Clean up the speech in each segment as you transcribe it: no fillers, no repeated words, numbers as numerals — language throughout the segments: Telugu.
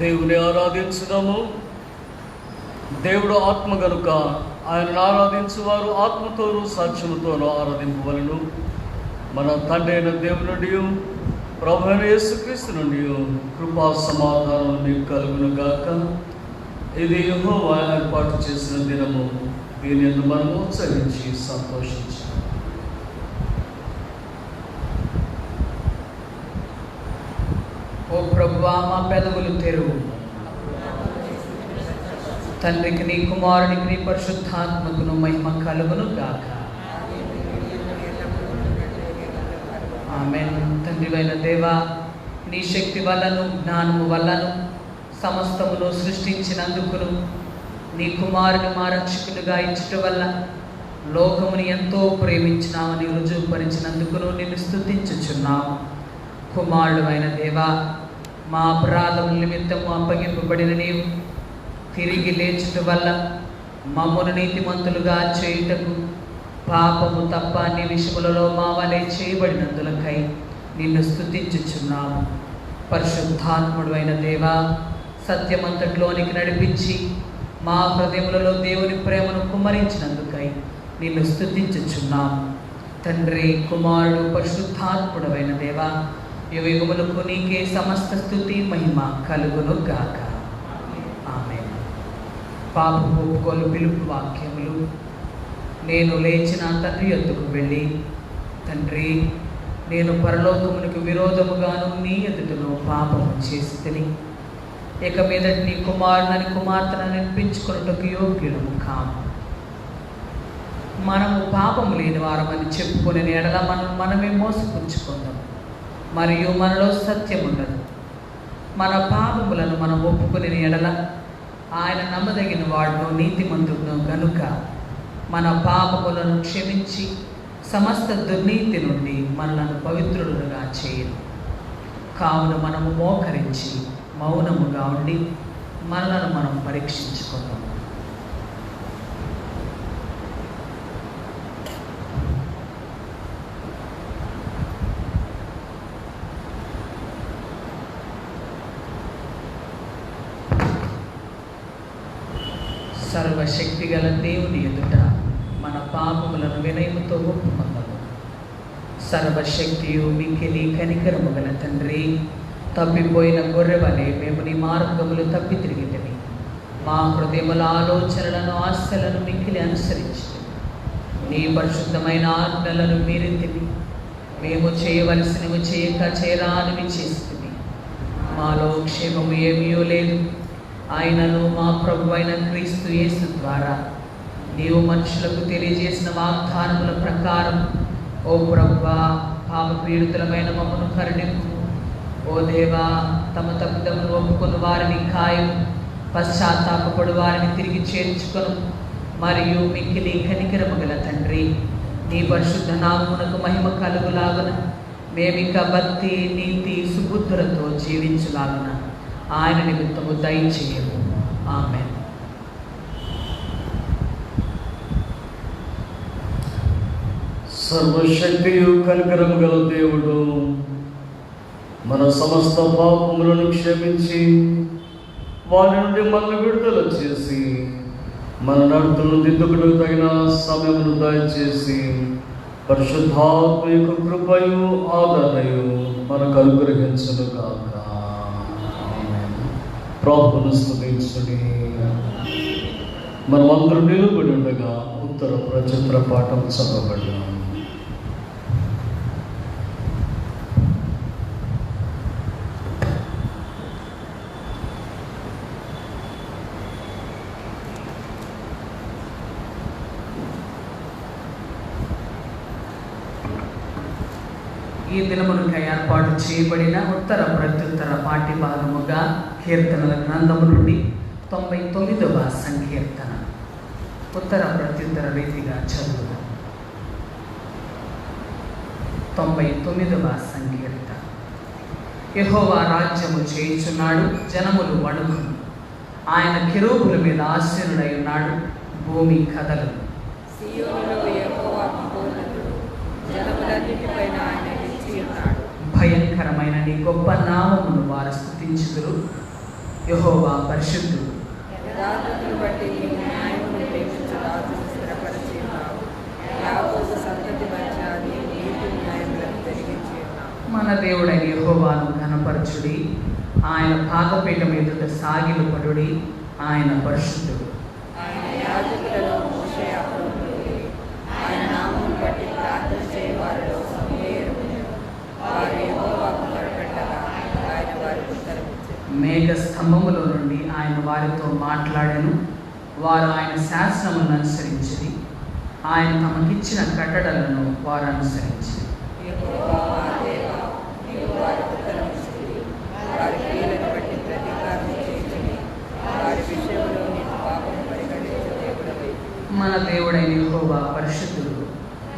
దేవుని ఆరాధించుదాము. దేవుడు ఆత్మ గనుక ఆయనను ఆరాధించువారు ఆత్మతోనూ సాక్ష్యముతోనూ ఆరాధింపవలను. మన తండ్రి అయిన దేవుని నుండి ప్రభు అయిన యేసుక్రీస్తు నుండి కృపా సమాధానం మీకు కలుగును గాక. ఇది యెహోవా ఏర్పాటు చేసిన దినము, దీని యందు మనము ఉత్సహించి సంతోషించాలి. ఓ ప్రభువా, మా పెదవులు తెరువు. తండ్రికి నీ కుమారునికి నీ పరిశుద్ధాత్మకును మహిమ కలుగును గాక. ఆమేన్. తండ్రివైన దేవా, నీ శక్తి వల్లను జ్ఞానము వల్లను సమస్తమును సృష్టించినందుకును, నీ కుమారుని మా రక్షకునిగా ఇచ్చుట వల్ల లోకముని ఎంతో ప్రేమించినామని రుజువుపరిచినందుకును నిన్ను స్తుతించుచున్నాము. కుమారుడు అయిన దేవా, మా అపరాధముల నిమిత్తము అప్పగింపబడిన నీవు తిరిగి లేచుట వల్ల మమ్మును నీతిమంతులుగా చేయుటకు పాపము తప్ప అన్ని విషయములలో మా వలె చేయబడినందులకై నిన్ను స్తుతించుచున్నాము. పరిశుద్ధాత్ముడు అయిన దేవా, సత్యమంతట్లోనికి నడిపించి మా హృదయములలో దేవుని ప్రేమను కుమ్మరించినందుకై నిన్ను స్తుతించుచున్నాము. తండ్రి, కుమారుడు, పరిశుద్ధాత్ముడు అయిన దేవా, యుగములకు నీకే సమస్త స్తుతి మహిమ కలుగును గాక. ఆమేన్. పాపము ఒప్పుకోలు పిలుపు వాక్యములు. నేను లేచిన తండ్రి యొద్దకు వెళ్ళి, తండ్రి, నేను పరలోకమునకు విరోధముగాను నీ ఎదుటను పాపము చేసి తిని ఇక మీదట నీ కుమారుని కుమార్తెను అనిపించుకున్నటకు యోగ్యులము కాము. మనము పాపము లేని వారమని చెప్పుకునే ఎడల మనమే మోసపుచ్చుకుందాం, మరియు మనలో సత్యం ఉండదు. మన పాపములను మనం ఒప్పుకునే ఎడల ఆయన నమ్మదగిన వాడును నీతిమంతుడును గనుక మన పాపములను క్షమించి సమస్త దుర్నీతి నుండి మనలను పవిత్రులుగా చేయను. కావున మనము మోకరించి మౌనముగా ఉండి మనలను మనం పరీక్షించుకుందాం. సర్వశక్తిగల దేవుని ఎదుట మన పాపములను వినయముతో ఒప్పుకుందాము. సర్వశక్తియు మిక్కిలి కనికరము గల తండ్రి, తప్పిపోయిన గొర్రెవలే మేము నీ మార్గములు తప్పి తిరిగితిమి. మా హృదయముల ఆలోచనలను ఆశలను మిక్కిలి అనుసరించి నీ పరిశుద్ధమైన ఆజ్ఞలను మీరితిమి. మేము చేయవలసినవి చేయక చేయరానివి చేస్తుంది. మాలో క్షేమము ఏమీయో లేదు. ఆయనను మా ప్రభు అయిన క్రీస్తు యేసు ద్వారా నీవు మనుషులకు తెలియజేసిన వాగ్దానముల ప్రకారం ఓ ప్రభువా, పాపపీడితులమైన మమ్మను కరుణింపు. ఓ దేవా, తమ తప్పిదమును ఒప్పుకొని వారిని ఖాయం, పశ్చాత్తాపపడు వారిని తిరిగి చేర్చుకొను. మరియు మిక్కిలి కనికరము గల తండ్రి, నీ పరిశుద్ధ నామమునకు మహిమ కలుగులాగున మేమిక భక్తి, నీతి, సుబుద్ధులతో జీవించులాగున ఆయన నిమిత్తము దయచేయము. ఆమేన్. సర్వశక్తియు కనికరము గల దేవుడు మన సమస్త పాపములను క్షమించి వారి నుండి మనల్ని విడుదల చేసి మన నడతలను దిద్దుకుటకు తగిన సమయమును దయచేసి పరిశుద్ధాత్మ యొక్క కృపయు ఆదరణయు మనకు అనుగ్రహించును గాక. ప్రభువును స్తుతించుడి. మనమందరం నిలబడి ఉండగా ఉత్తర ప్రచిత్ర పాఠం చదవబడి ఈ దినమునకై ఏర్పాటు చేయబడిన ఉత్తర ప్రత్యుత్తర పాఠ్యభాగముగా కీర్తనల గ్రంథము నుండి 99వ సంకీర్తన. ఉత్తర ప్రత్యుత్తర రీతిగా చదువుదాం. 99వ సంకీర్తన. యెహోవా రాజ్యము చేయుచున్నాడు, జనములు వణుకును. ఆయన కెరూబుల మీద ఆసీనుడై ఉన్నాడు, భూమి కదలును. భయంకరమైన నీ గొప్ప నామమును వారు స్తుతించుదురు. యెహోవా పరిశుద్ధుడు. యథార్థతను బట్టి నీ న్యాయమును ప్రేమించు రాజును స్థిరపరిచి ఉన్నావు. యాకోబు సంతతి మధ్య నీ నీతి న్యాయములను జరిగించి ఉన్నావు. మన దేవుడైన యెహోవాను ఘనపరచుడి, ఆయన పాదపీఠం ఎదుట సాగిలపడుడి, ఆయన పరిశుద్ధుడు. ఆయన యాజకులలో మోషే అహరోనులు ఆయన నామమును బట్టి ప్రార్థన చేయవారిలో సమూయేలు వారు యెహోవాకు మొరపెట్టగా ఆయన వారికి ఉత్తరమిచ్చారు. మేఘ స్తంభములో నుండి ఆయన వారితో మాట్లాడాను, వారు ఆయన శాసనములను అనుసరించిరి, ఆయన తమకిచ్చిన కట్టడలను వారు అనుసరించిరి. యెహోవా మా దేవా, నీవు వారికి ఉత్తరమిచ్చితివి. వారి క్రియలను బట్టి ప్రతీకారం చేయుచుని వారి విషయంలో నీకు పాపము పరిగణించు దేవుడవై. మన దేవుడైన యెహోవా పరిశుద్ధుడు.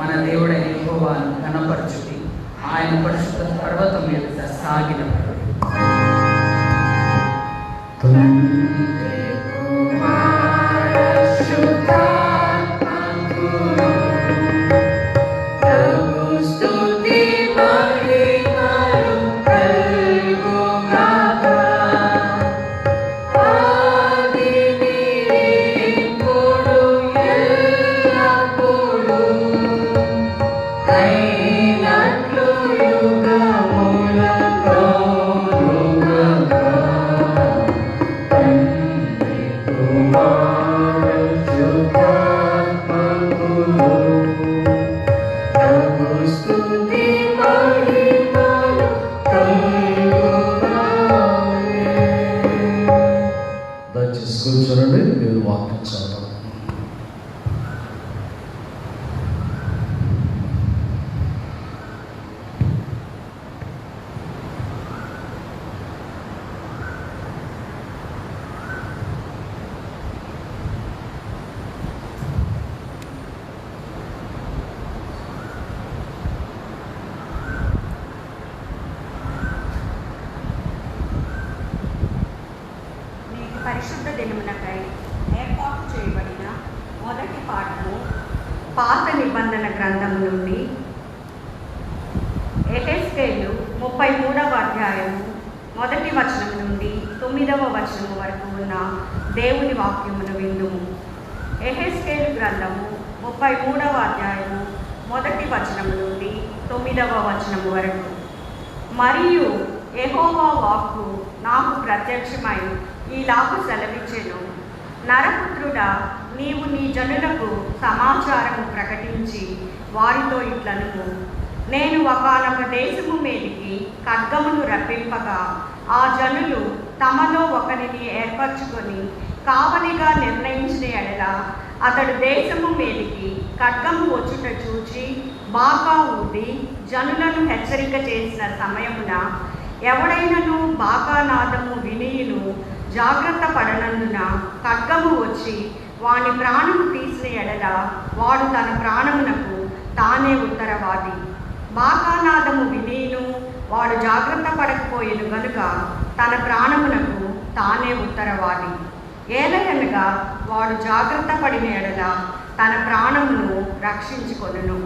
మన దేవుడైన యెహోవాను ఘనపరచుడి, ఆయన పరిశుద్ధ పర్వతం ఎదుట సాగిలపడుడి. దయచేసి కూర్చోనండి, మీరు వాక్యం చదవండి. నేటి పరిశుద్ధ దినమునకై ఏర్పాటు చేయబడిన మొదటి పాఠము పాత నిబంధన గ్రంథం నుండి యెహెజ్కేలు 33వ అధ్యాయము మొదటి వచనం నుండి 9వ వచనము వరకు ఉన్న దేవుని వాక్యమును విందుము. యెహెజ్కేలు గ్రంథము 33వ అధ్యాయము మొదటి వచనం నుండి 9వ వచనము వరకు. మరియు యెహోవా వాక్కు నాకు ప్రత్యక్షమై ఈలాగు సెలవిచ్చెను, నరపుత్రుడా, నీవు నీ జనులకు సమాచారము ప్రకటించి వారితో ఇట్లనుము, నేను ఒకానొక దేశము మీదికి ఖడ్గమును రప్పింపగా ఆ జనులు తమలో ఒకరిని ఏర్పరచుకొని కావలిగా నిర్ణయించిన ఎడల అతడు దేశము మీదికి ఖడ్గము వచ్చుట చూచి బాకా ఊది జనులను హెచ్చరిక చేసిన సమయమున ఎవడైనను బాకానాదము వినియును జాగ్రత్త పడనందున ఖడ్గము వచ్చి వాని ప్రాణము తీసిన ఎడల వాడు తన ప్రాణమునకు తానే ఉత్తరవాది. బాకానాదము వినియును వాడు జాగ్రత్త పడకపోయేను గనుక తన ప్రాణమునకు తానే ఉత్తరవాది. ఏలయనగా వాడు జాగ్రత్త పడిన ఎడల తన ప్రాణమును రక్షించుకొనును.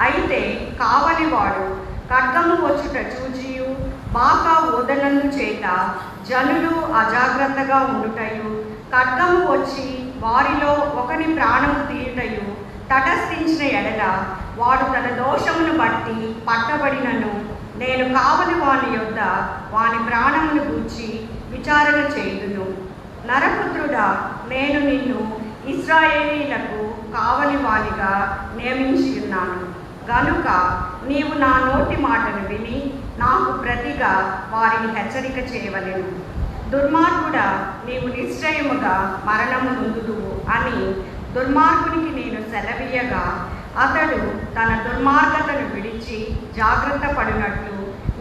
అయితే కావలివాడు ఖడ్గము వచ్చుట చూచియు బాకా ఊదనందు చేత జనులు అజాగ్రత్తగా ఉండుటయు ఖడ్గము వచ్చి వారిలో ఒకని ప్రాణము తీయుటయు తటస్థించిన ఎడల వాడు తన దోషమును బట్టి పట్టబడినను నేను కావలి వాని యొద్ద వాని ప్రాణమును గూర్చి విచారణ చేయుదును. నరపుత్రుడా, నేను నిన్ను ఇశ్రాయేలీలకు కావలి వానిగా నియమించి ఉన్నాను గనుక నీవు నా నోటి మాటను విని నాకు ప్రతిగా వారిని హెచ్చరిక చేయవలెను. దుర్మార్గుడా, నీవు నిశ్చయముగా మరణము నొందుదువు అని దుర్మార్గునికి నేను సెలవీయగా అతడు తన దుర్మార్గతను విడిచి జాగ్రత్త పడినట్లు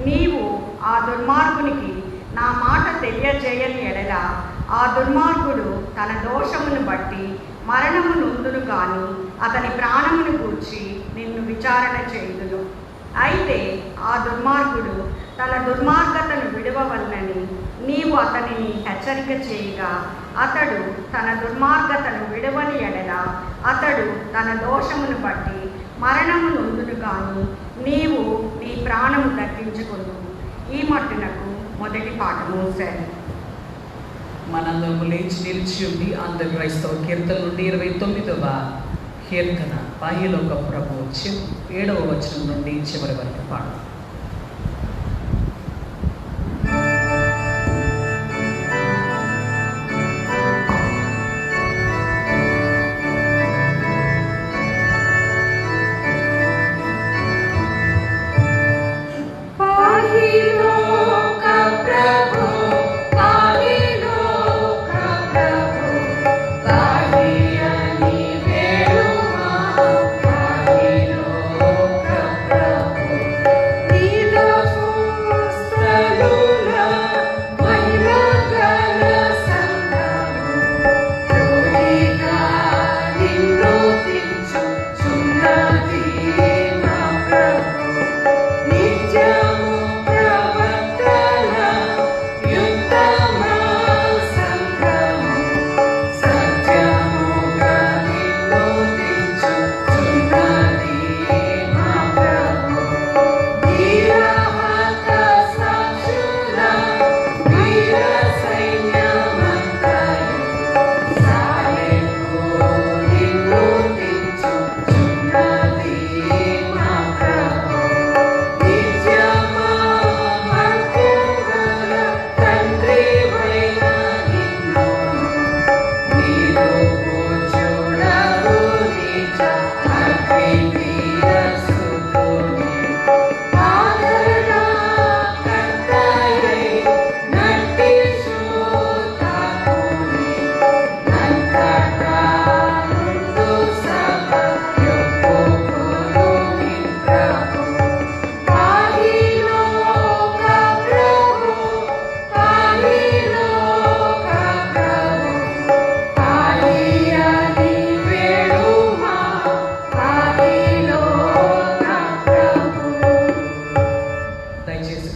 నీవు ఆ దుర్మార్గునికి నా మాట తెలియజేయని ఎడల ఆ దుర్మార్గుడు తన దోషమును బట్టి మరణము నొందును కానీ అతని ప్రాణమును గూర్చి నిన్ను విచారణ చేయుదును. అయితే ఆ దుర్మార్గుడు తన దుర్మార్గతను విడవవలనని నీవు అతనిని హెచ్చరిక చేయగా అతడు తన దుర్మార్గతను విడవని ఎడల అతడు తన దోషమును బట్టి మరణము నొందును కానీ నీవు నీ ప్రాణము దక్కించుకొను. ఈ మట్టునకు మొదటి పాఠము సరే. మనందరము లేచి నిలిచి ఉండి ఆంధ్ర క్రైస్తవ కీర్తన నుండి 29వ కీర్తన బాహ్యలోక ప్రభు 7వ వచనం నుండి చివరి వరకు పాడు.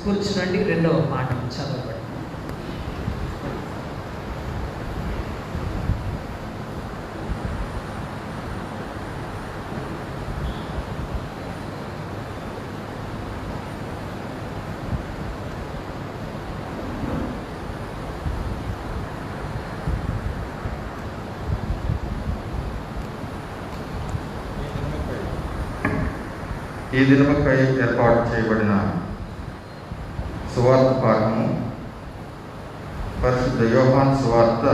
కూర్చునండి. 2వ పాఠం చదవబడి. ఈ దినముకై ఏర్పాటు చేయబడిన సువార్త పాఠము పరిశుద్ధ యోహాను సువార్త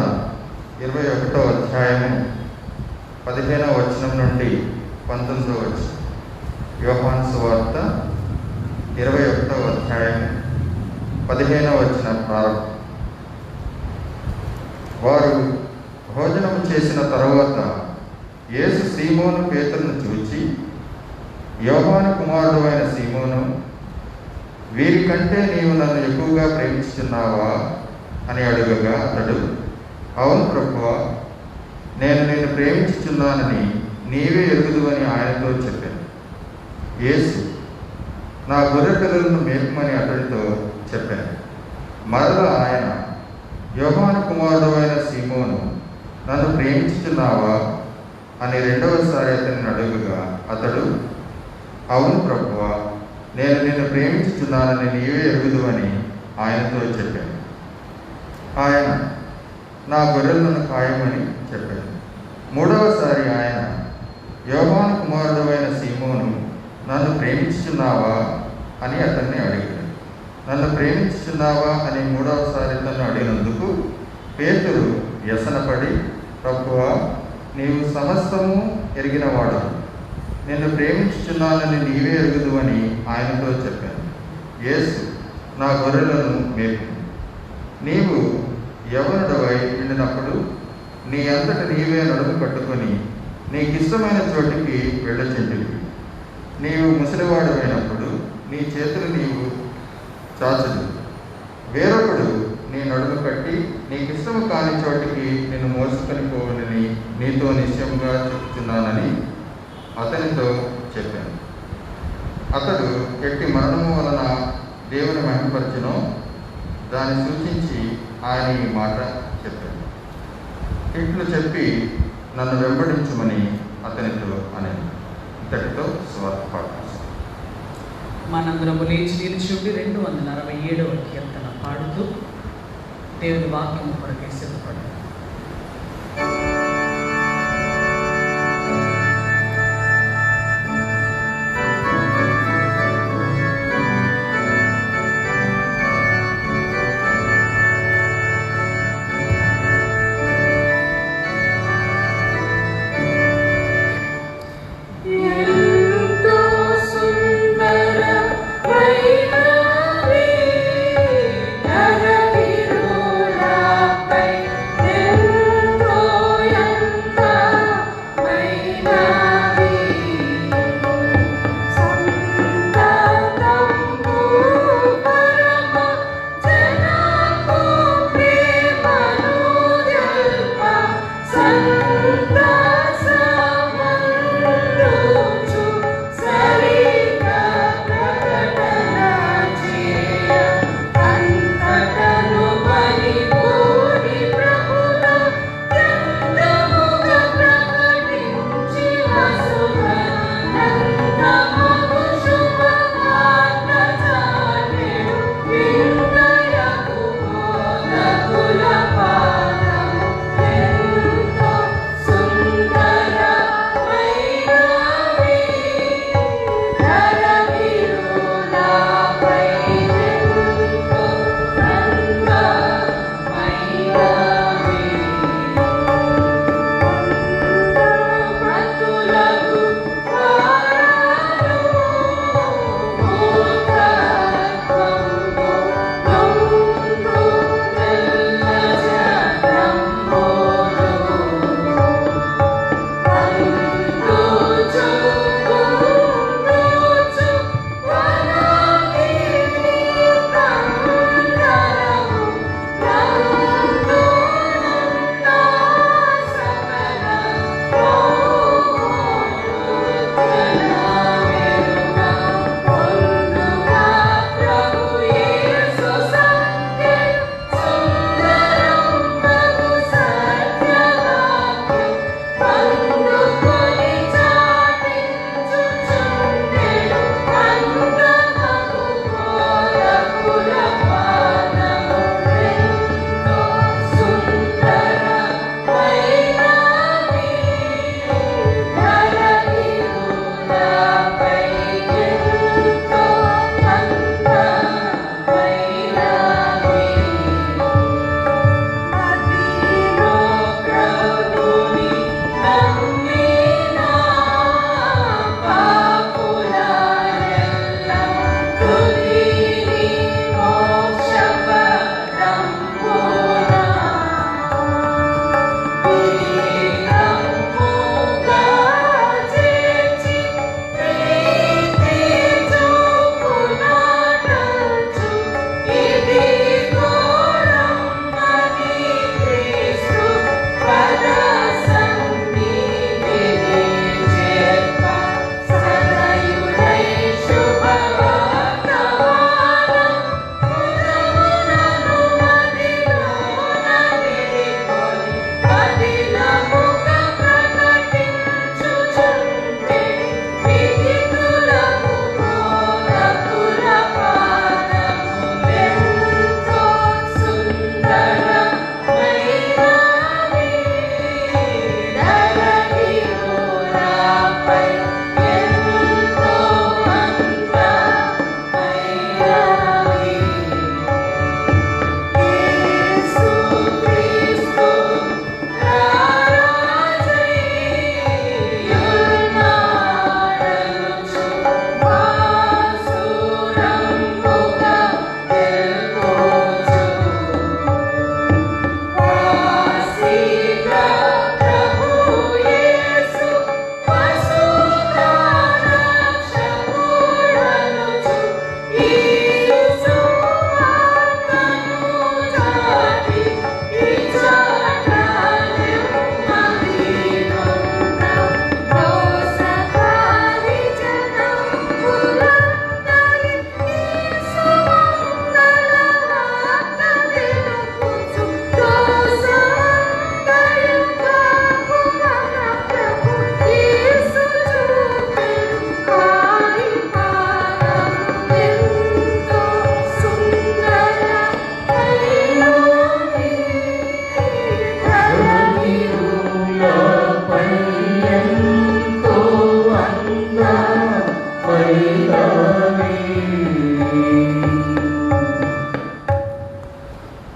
21వ అధ్యాయము 15వ వచనం నుండి 19వ వచనం. యోహాను సువార్త 21వ అధ్యాయము 15వ వచనం ప్రారంభం. వారు భోజనము చేసిన తరువాత యేసు సీమోను పేతురును చూచి, యోహాను కుమారుడు అయిన సీమోను, వీరికంటే నీవు నన్ను ఎక్కువగా ప్రేమిస్తున్నావా అని అడుగగా అతడు, అవును ప్రభువా, నేను నిన్ను ప్రేమించుచున్నానని నీవే ఎరుగుదువని ఆయనతో చెప్పాను. యేసు, నా గొర్రె పిల్లలను మేపమని అతడితో చెప్పాను. మరలా ఆయన, యోహాను కుమారుడు అయిన సీమోను, నన్ను ప్రేమించుచున్నావా అని రెండవసారి అతన్ని అడుగుగా అతడు, అవును ప్రభువా, నేను నిన్ను ప్రేమించుచున్నానని నీవే ఎరుగుదువని ఆయనతో చెప్పాను. ఆయన, నా గొర్రెలను ఖాయమని చెప్పాను. మూడవసారి ఆయన, యోహాను కుమారుడు అయిన సీమోను, నన్ను ప్రేమించుచున్నావా అని అతన్ని అడిగాడు. నన్ను ప్రేమించుచున్నావా అని మూడవసారి తను అడిగినందుకు పేతురు వ్యసనపడి, ప్రభువా, నీవు సమస్తము ఎరిగినవాడు, నిన్ను ప్రేమించుచున్నానని నీవే ఎరుగుదువని ఆయనతో చెప్పాను. యేసు, నా గొర్రెలను మేపు. నీవు యవనుడవై ఉండినప్పుడు నీ అంతట నీవే నడుము కట్టుకొని నీకిష్టమైన చోటికి వెళ్ళచెండివి. నీవు ముసలివాడమైనప్పుడు నీ చేతులు నీవు చాచదు. వేరొకడు నీ నడుము కట్టి నీకిష్టము కాని చోటికి నిన్ను మోసుకొని పోవని నీతో నిశ్చయంగా చెప్తున్నానని అతనితో చెప్పాను. అతడు ఎట్టి మరణము వలన దేవుని మహిమపరచునో దాన్ని సూచించి ఆయన ఈ మాట చెప్పాడు. ఇట్లు చెప్పి నన్ను వెంబడించమని అతనితో అనేది. ఇంతటితో సువార్త పాఠం. మనందరము లేచి నిలిచి ఉండి 267వ కీర్తన పాడుతూ దేవుని వాక్యం కొరకే సిద్ధపడండి. నరవిరులపై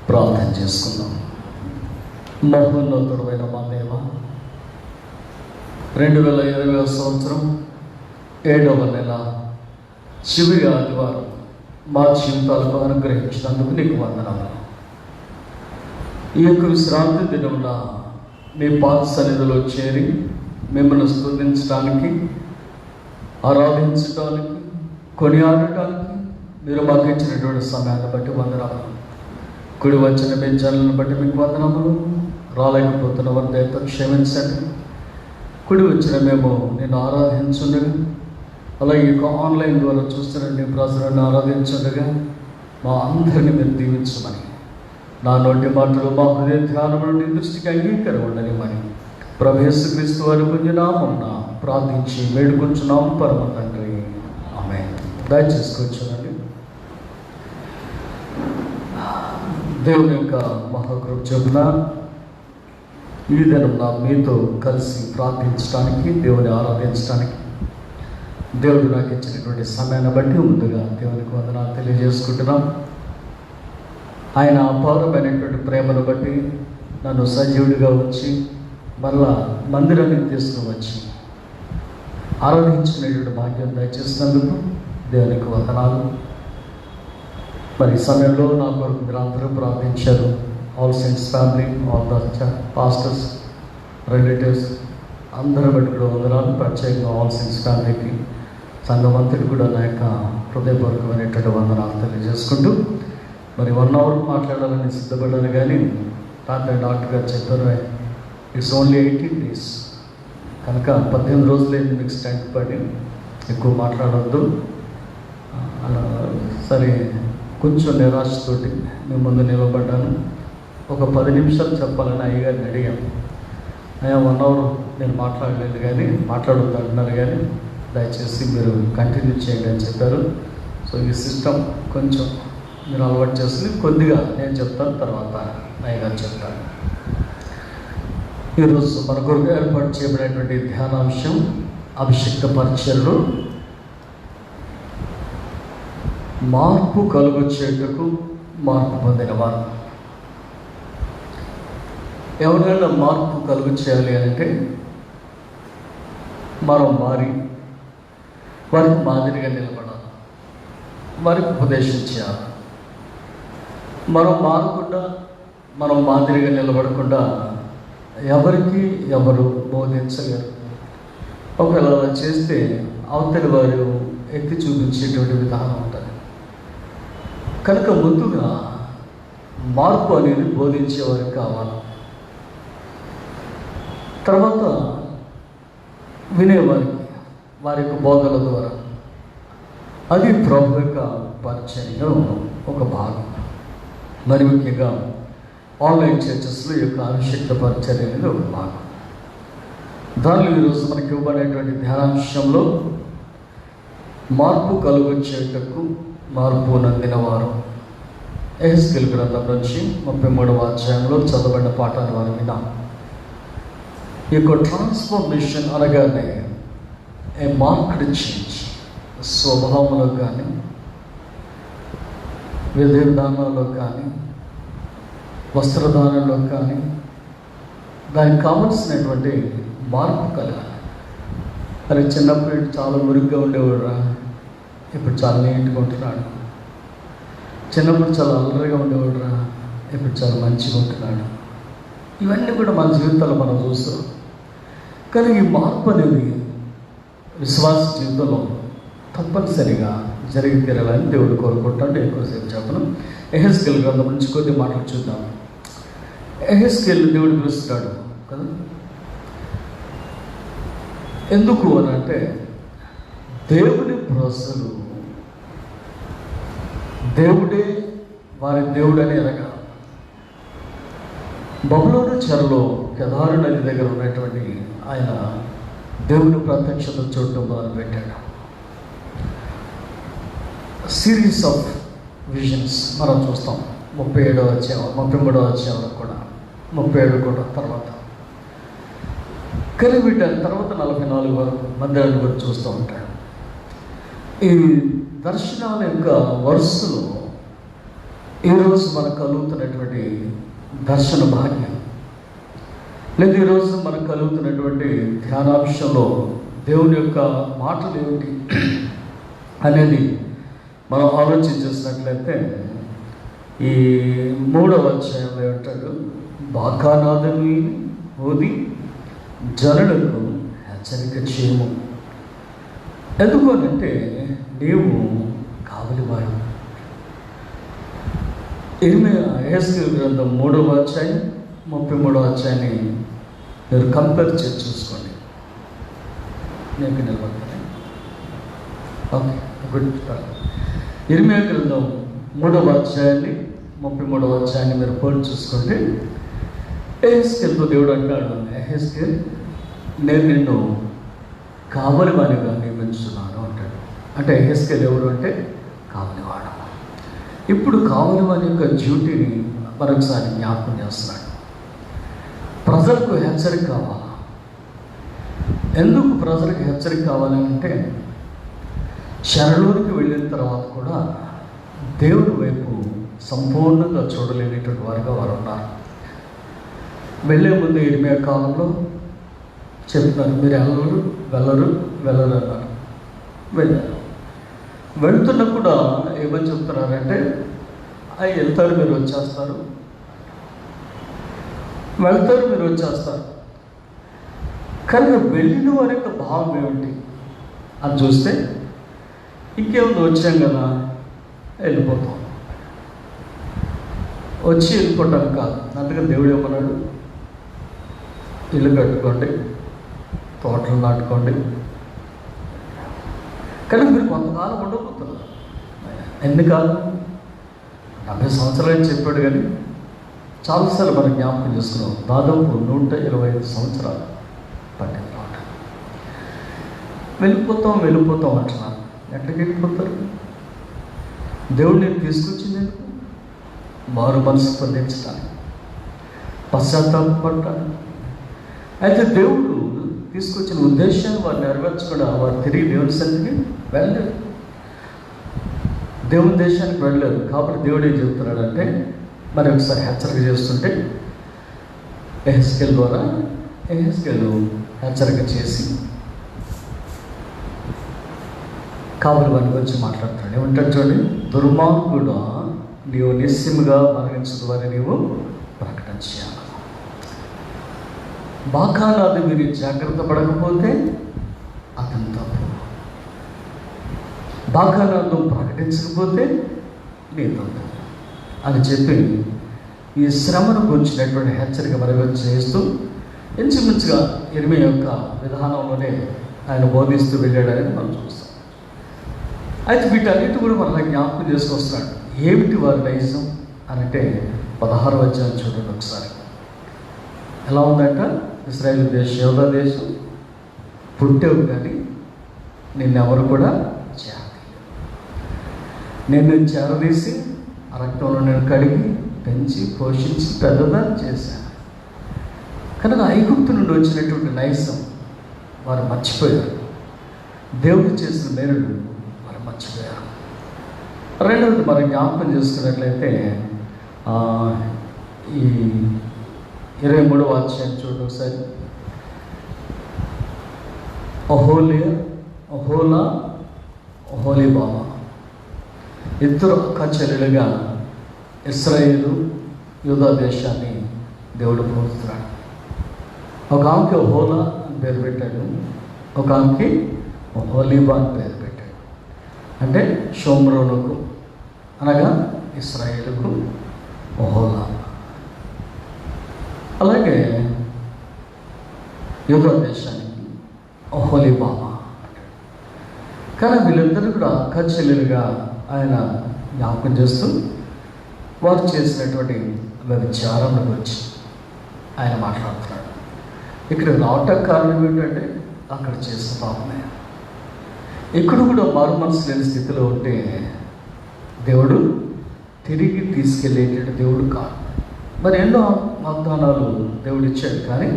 ప్రార్థన చేసుకుందాం. మహోన్నతుడైన మా దేవ, 2020 సంవత్సరం 7వ నెల చివరి ఆదివారం మా జీవితాలకు అనుగ్రహించినందుకు నీకు వందనాలు. ఈ యొక్క విశ్రాంతి దినమున మీ పాద సన్నిధిలో చేరి మిమ్మల్ని స్తుతించడానికి, ఆరాధించడానికి, కొనియాడటానికి మీరు మాకు ఇచ్చినటువంటి సమయాన్ని బట్టి వందనాలు. కుడి వచ్చిన మీ జనులను బట్టి మీకు వందనములు. రాలేకపోతున్న వారి దయతో క్షమించండి. కుడి వచ్చిన మేము నేను ఆరాధించుండగా, అలాగే ఆన్లైన్ ద్వారా చూస్తున్న నీ ప్రజలను ఆరాధించుండగా మా అందరినీ మీరు దీవించమని, నా నోటి మాటలు మా హృదయ ధ్యానములు నీ దృష్టికి అంగీకారం ఉండనిమని ప్రభు యేసుక్రీస్తు వారి పుణ్యనామమున ప్రార్థించి వేడుకొంచున్నాము పరమ తండ్రి. ఆమేన్. దయచేసి కూర్చోనండి. దేవుని యొక్క మహాకృప చొప్పున ఈ దినం మీతో కలిసి ప్రార్థించడానికి, దేవుని ఆరాధించడానికి దేవుడు నాకు ఇచ్చినటువంటి సమయాన్ని బట్టి ముందుగా దేవునికి వందనాలు తెలియజేసుకుంటున్నాం. ఆయన అపారమైనటువంటి ప్రేమను బట్టి నన్ను సజీవుడిగా వచ్చి మళ్ళా మందిరానికి తీసుకుని వచ్చి ఆరాధించుకునేటువంటి భాగ్యం దయచేసినందుకు దేవునికి వందనాలు. మరి ఈ సమయంలో నా కొరకు మీరు అందరూ ప్రార్థించారు. All saints family, all the pastors, relatives అందరూ బట్టి కూడా వందనాలు. ప్రత్యేకంగా ఆల్ సెయింట్స్ ఫ్యామిలీకి, సంఘమంతటి కూడా నా యొక్క హృదయపూర్వకమైనటువంటి వందనాలు తెలియజేసుకుంటూ, మరి 1 hour మాట్లాడాలని సిద్ధపడ్డాను. కానీ డాక్టర్ గారు చెప్పారు, ఇట్స్ ఓన్లీ 18 days కనుక 18 రోజులైంది మీకు స్టాండ్ పడి ఎక్కువ మాట్లాడవద్దు అలా. సరే, కొంచెం నిరాశతోటి మీ ముందు నిలబడ్డాను. ఒక 10 నిమిషాలు చెప్పాలని అయ్యగారిని అడిగాను. అయ్యా 1 hour నేను మాట్లాడలేదు, కానీ మాట్లాడొద్దు అంటున్నారు, కానీ దయచేసి మీరు కంటిన్యూ చేయండి అని చెప్పారు. సో ఈ సిస్టమ్ కొంచెం మీరు అలవాటు చేసుకుని కొద్దిగా నేను చెప్తాను, తర్వాత అయ్యగారు చెప్తాను. ఈరోజు మన కొరకు ఏర్పాటు చేయబడినటువంటి ధ్యానాంశం అభిషిక్త పరిచర్యలో మార్పు కలుగొచ్చేటకు మార్పు పొందినవారు. ఎవరైనా మార్పు కలుగు చేయాలి అంటే మనం మారి వారికి మాదిరిగా నిలబడాలి, వారికి ఉపదేశం చేయాలి. మనం మారకుండా, మనం మాదిరిగా నిలబడకుండా ఎవరికి ఎవరు బోధించలేరు. ఒకవేళ అలా చేస్తే అవతలి వారు ఎత్తి చూపించేటువంటి విధానం ఉంటుంది. కనుక ముందుగా మార్పు అనేది బోధించేవారికి కావాలి, తర్వాత వినేవారికి వారి యొక్క బోధల ద్వారా. అది ప్రభు యొక్క పరిచర్యలో ఒక భాగం. మరి ముఖ్యంగా ఆన్లైన్ చర్చెస్లో యొక్క అభిషిక్త పరిచర్య అనేది ఒక భాగం. దానిలో ఈరోజు మనకి ఇవ్వబడేటువంటి ధ్యానాంశంలో మార్పు కలుగొచ్చేటకు మార్పు నందినవారు. యెహెజ్కేలు గ్రంథం నుంచి 33వ అధ్యాయంలో చదవబడిన పాఠాన్ని వారు విన్నాం. ఈ యొక్క ట్రాన్స్ఫర్మేషన్ అనగానే ఏ మార్క్డ్ చేంజ్, స్వభావంలో కానీ, విధి విధానాల్లో కానీ, వస్త్రధారణలో కానీ దానికి కావలసినటువంటి మార్పు కలగాలి. అది చిన్నప్పుడు చాలా మురిగ్గా ఉండేవాడు, ఇప్పుడు చాలా నీట్గా ఉంటున్నాడు. చిన్నప్పుడు చాలా అల్లరిగా ఉండేవాడు, ఇప్పుడు చాలా మంచిగా ఉంటున్నాడు. ఇవన్నీ కూడా మన జీవితాల్లో మనం చూస్తాం. కానీ ఈ మార్పు అనేది విశ్వాస జీవితంలో తప్పనిసరిగా జరిగి తీరాలని దేవుడు కోరుకుంటాడు. ఎక్కువసేపు చెప్పను. యెహెజ్కేలు గ్రంథం నుంచి కొద్ది మాటలు చూద్దాం. యెహెజ్కేలు దేవుడు పిలుస్తున్నాడు కదా. ఎందుకు అని అంటే దేవుని ప్రజలు దేవుడే వారి దేవుడని ఎరగా. బబులోను చెరలో కెదారు నది దగ్గర ఉన్నటువంటి ఆయన దేవుని ప్రత్యక్షత చూడటం మొదలుపెట్టాడు. సిరీస్ ఆఫ్ విజన్స్ మనం చూస్తాం. 37వ అధ్యాయం, 33వ అధ్యాయంలో కూడా, 37 కూడా తర్వాత. కానీ వీటి తర్వాత 44 వరకు మందిరాన్ని కూడా చూస్తూ ఉంటాడు. ఈ దర్శనాల యొక్క వరుసలో ఈరోజు మనకు కలుగుతున్నటువంటి దర్శన భాగ్యం, లేదా ఈరోజు మనకు కలుగుతున్నటువంటి ధ్యానాంశంలో దేవుని యొక్క మాటలు ఏమిటి అనేది మనం ఆలోచన చేసినట్లయితే, ఈ 3వ అధ్యాయంలో ఏమంటాడు, బాకానాదము ఊది జనులకు హెచ్చరిక చేయము. ఎందుకు అంటే నీవు కావలివాడు. యెహెజ్కేలు గ్రంథం 3వ అధ్యాయం 33వ అధ్యాయాన్ని మీరు కంపేర్ చేసి చూసుకోండి. నేను నిలబడతాను. Okay, good. యెరెమీయా గ్రంథం 3వ అధ్యాయాన్ని 33వ అధ్యాయాన్ని మీరు పోల్చి చూసుకుంటే, యెహెజ్కేలుతో దేవుడు అంటాడు, యెహెజ్కేలు నేను నిన్ను కావలివానిగా నియమించున్నాను అంటాడు. అంటే యెహెజ్కేలు ఎవరు అంటే కావలివాడు. ఇప్పుడు కావలివాని యొక్క డ్యూటీని మరొకసారి జ్ఞాపకం చేస్తున్నాడు. ప్రజలకు హెచ్చరిక కావాలా? ఎందుకు ప్రజలకు హెచ్చరిక కావాలని అంటే, చెరలోనికి వెళ్ళిన తర్వాత కూడా దేవుడి వైపు సంపూర్ణంగా చూడలేనిటువంటి వారిగా వారు ఉన్నారు. వెళ్ళే ముందు యెరెమీయా కాలంలో చెప్తున్నారు, మీరు వెళ్ళరు అన్నారు. వెళ్ళారు. వెళ్తున్నా కూడా ఏమని చెప్తున్నారంటే, వెళ్తారు మీరు వచ్చేస్తారు, వెళ్తారు మీరు వచ్చేస్తారు. కానీ వెళ్ళిన వారి యొక్క భావం ఏమిటి అని చూస్తే, ఇంకేముంది, వచ్చాం కదా వెళ్ళిపోతాం. వచ్చి వెళ్ళిపోవటానికి కాదు. అందుకని దేవుడు ఏమన్నాడు, ఇల్లు కట్టుకోండి, తోటలు నాటుకోండి, కానీ మీరు కొంతకాలం ఉండబోతున్నారు. ఎన్ని కాలం? 70 సంవత్సరాలు చెప్పాడు, కానీ చాలాసార్లు మనం జ్ఞాపకం చేసుకున్నాం. దాదాపు 125 సంవత్సరాలు పట్టింది. వెళ్ళిపోతాం అంటున్నారు. ఎక్కడికి వెళ్ళిపోతారు? దేవుడు నేను తీసుకొచ్చింది ఎందుకు? మారు మనసు పొందించడానికి, పశ్చాత్తాపడటానికి. అయితే దేవుడు తీసుకొచ్చిన ఉద్దేశాన్ని వారు నెరవేర్చకుండా వారు తిరిగి దేవుని సన్నిధికి వెళ్ళలేదు, దేవుని దేశానికి వెళ్ళలేదు. కాబట్టి దేవుడు ఏం చెప్తున్నాడంటే, మరి ఒకసారి హెచ్చరిక చేస్తుంటే, యెహెజ్కేలు ద్వారా యెహెజ్కేలు హెచ్చరిక చేసి కావలివాని గురించి మాట్లాడుతున్నాడు. ఏమంటాడు చూడండి, దుర్మార్గుడు నీవు నిశ్చయముగా మరణించదు అని నీవు ప్రకటన చేయాలి. బాకానాది మీరు జాగ్రత్త పడకపోతే అతని తప్పు. బాకానాదు ప్రకటించకపోతే నీ తప్పు అని చెప్పి ఈ శ్రమను గురించినటువంటి హెచ్చరిక మరొక చేస్తూ ఇంచుమించుగా యెరెమీయా యొక్క విధానంలోనే ఆయన బోధిస్తూ వెళ్ళాడని మనం చూస్తాం. అయితే వీటన్నిటి కూడా మన జ్ఞాపకం చేసుకొస్తున్నాడు. ఏమిటి వారి నైజం అని అంటే 16వ అధ్యాయం చూడండి ఒకసారి. ఎలా ఉందంట, ఇశ్రాయేలు దేశం, యూదా దేశం, పుట్టేవు కానీ నిన్నెవరు కూడా చేరదీయలేదు. నేను చేరదీసి ఆ రక్తంలో నేను కడిగి పెంచి పోషించి పెద్దదాన్ని చేశాను. కనుక ఐగుప్తు నుండి వచ్చినటువంటి నైజం వారు మర్చిపోయారు. దేవుడు చేసిన మేలుడు వారు మర్చిపోయారు. రెండవది మనం జ్ఞాపకం చేసుకున్నట్లయితే ఈ 23వ అధ్యాయం చూడండి ఒకసారి. ఒహోలీబామా ఇద్దరు అక్క చెల్లెలుగా ఇశ్రాయేలు యూదా దేశాన్ని దేవుడు పోతున్నాడు. ఒక ఆమెకి ఒహోలా అని పేరు పెట్టాడు, ఒక ఆమెకి ఒహోలీబా అని పేరు పెట్టాడు. అంటే షోమ్రోనుకు అనగా ఇశ్రాయేలుకు ఒహోలా, అలాగే యూదా దేశానికి ఒహోలీబామా అంటాడు. కానీ వీళ్ళందరూ కూడా అక్క చెల్లెలుగా ఆయన జ్ఞాపకం చేస్తూ వారు చేసినటువంటి వ్యభిచారం గురించి ఆయన మాట్లాడుతున్నాడు. ఇక్కడ రావటానికి కారణం ఏంటంటే అక్కడ చేసిన పాపమే. ఇక్కడ కూడా మారు మనసు లేని స్థితిలో ఉంటే దేవుడు తిరిగి తీసుకెళ్ళేటట్టు దేవుడు కాదు. మరి ఎన్నో వాగ్దానాలు దేవుడు ఇచ్చాడు, కానీ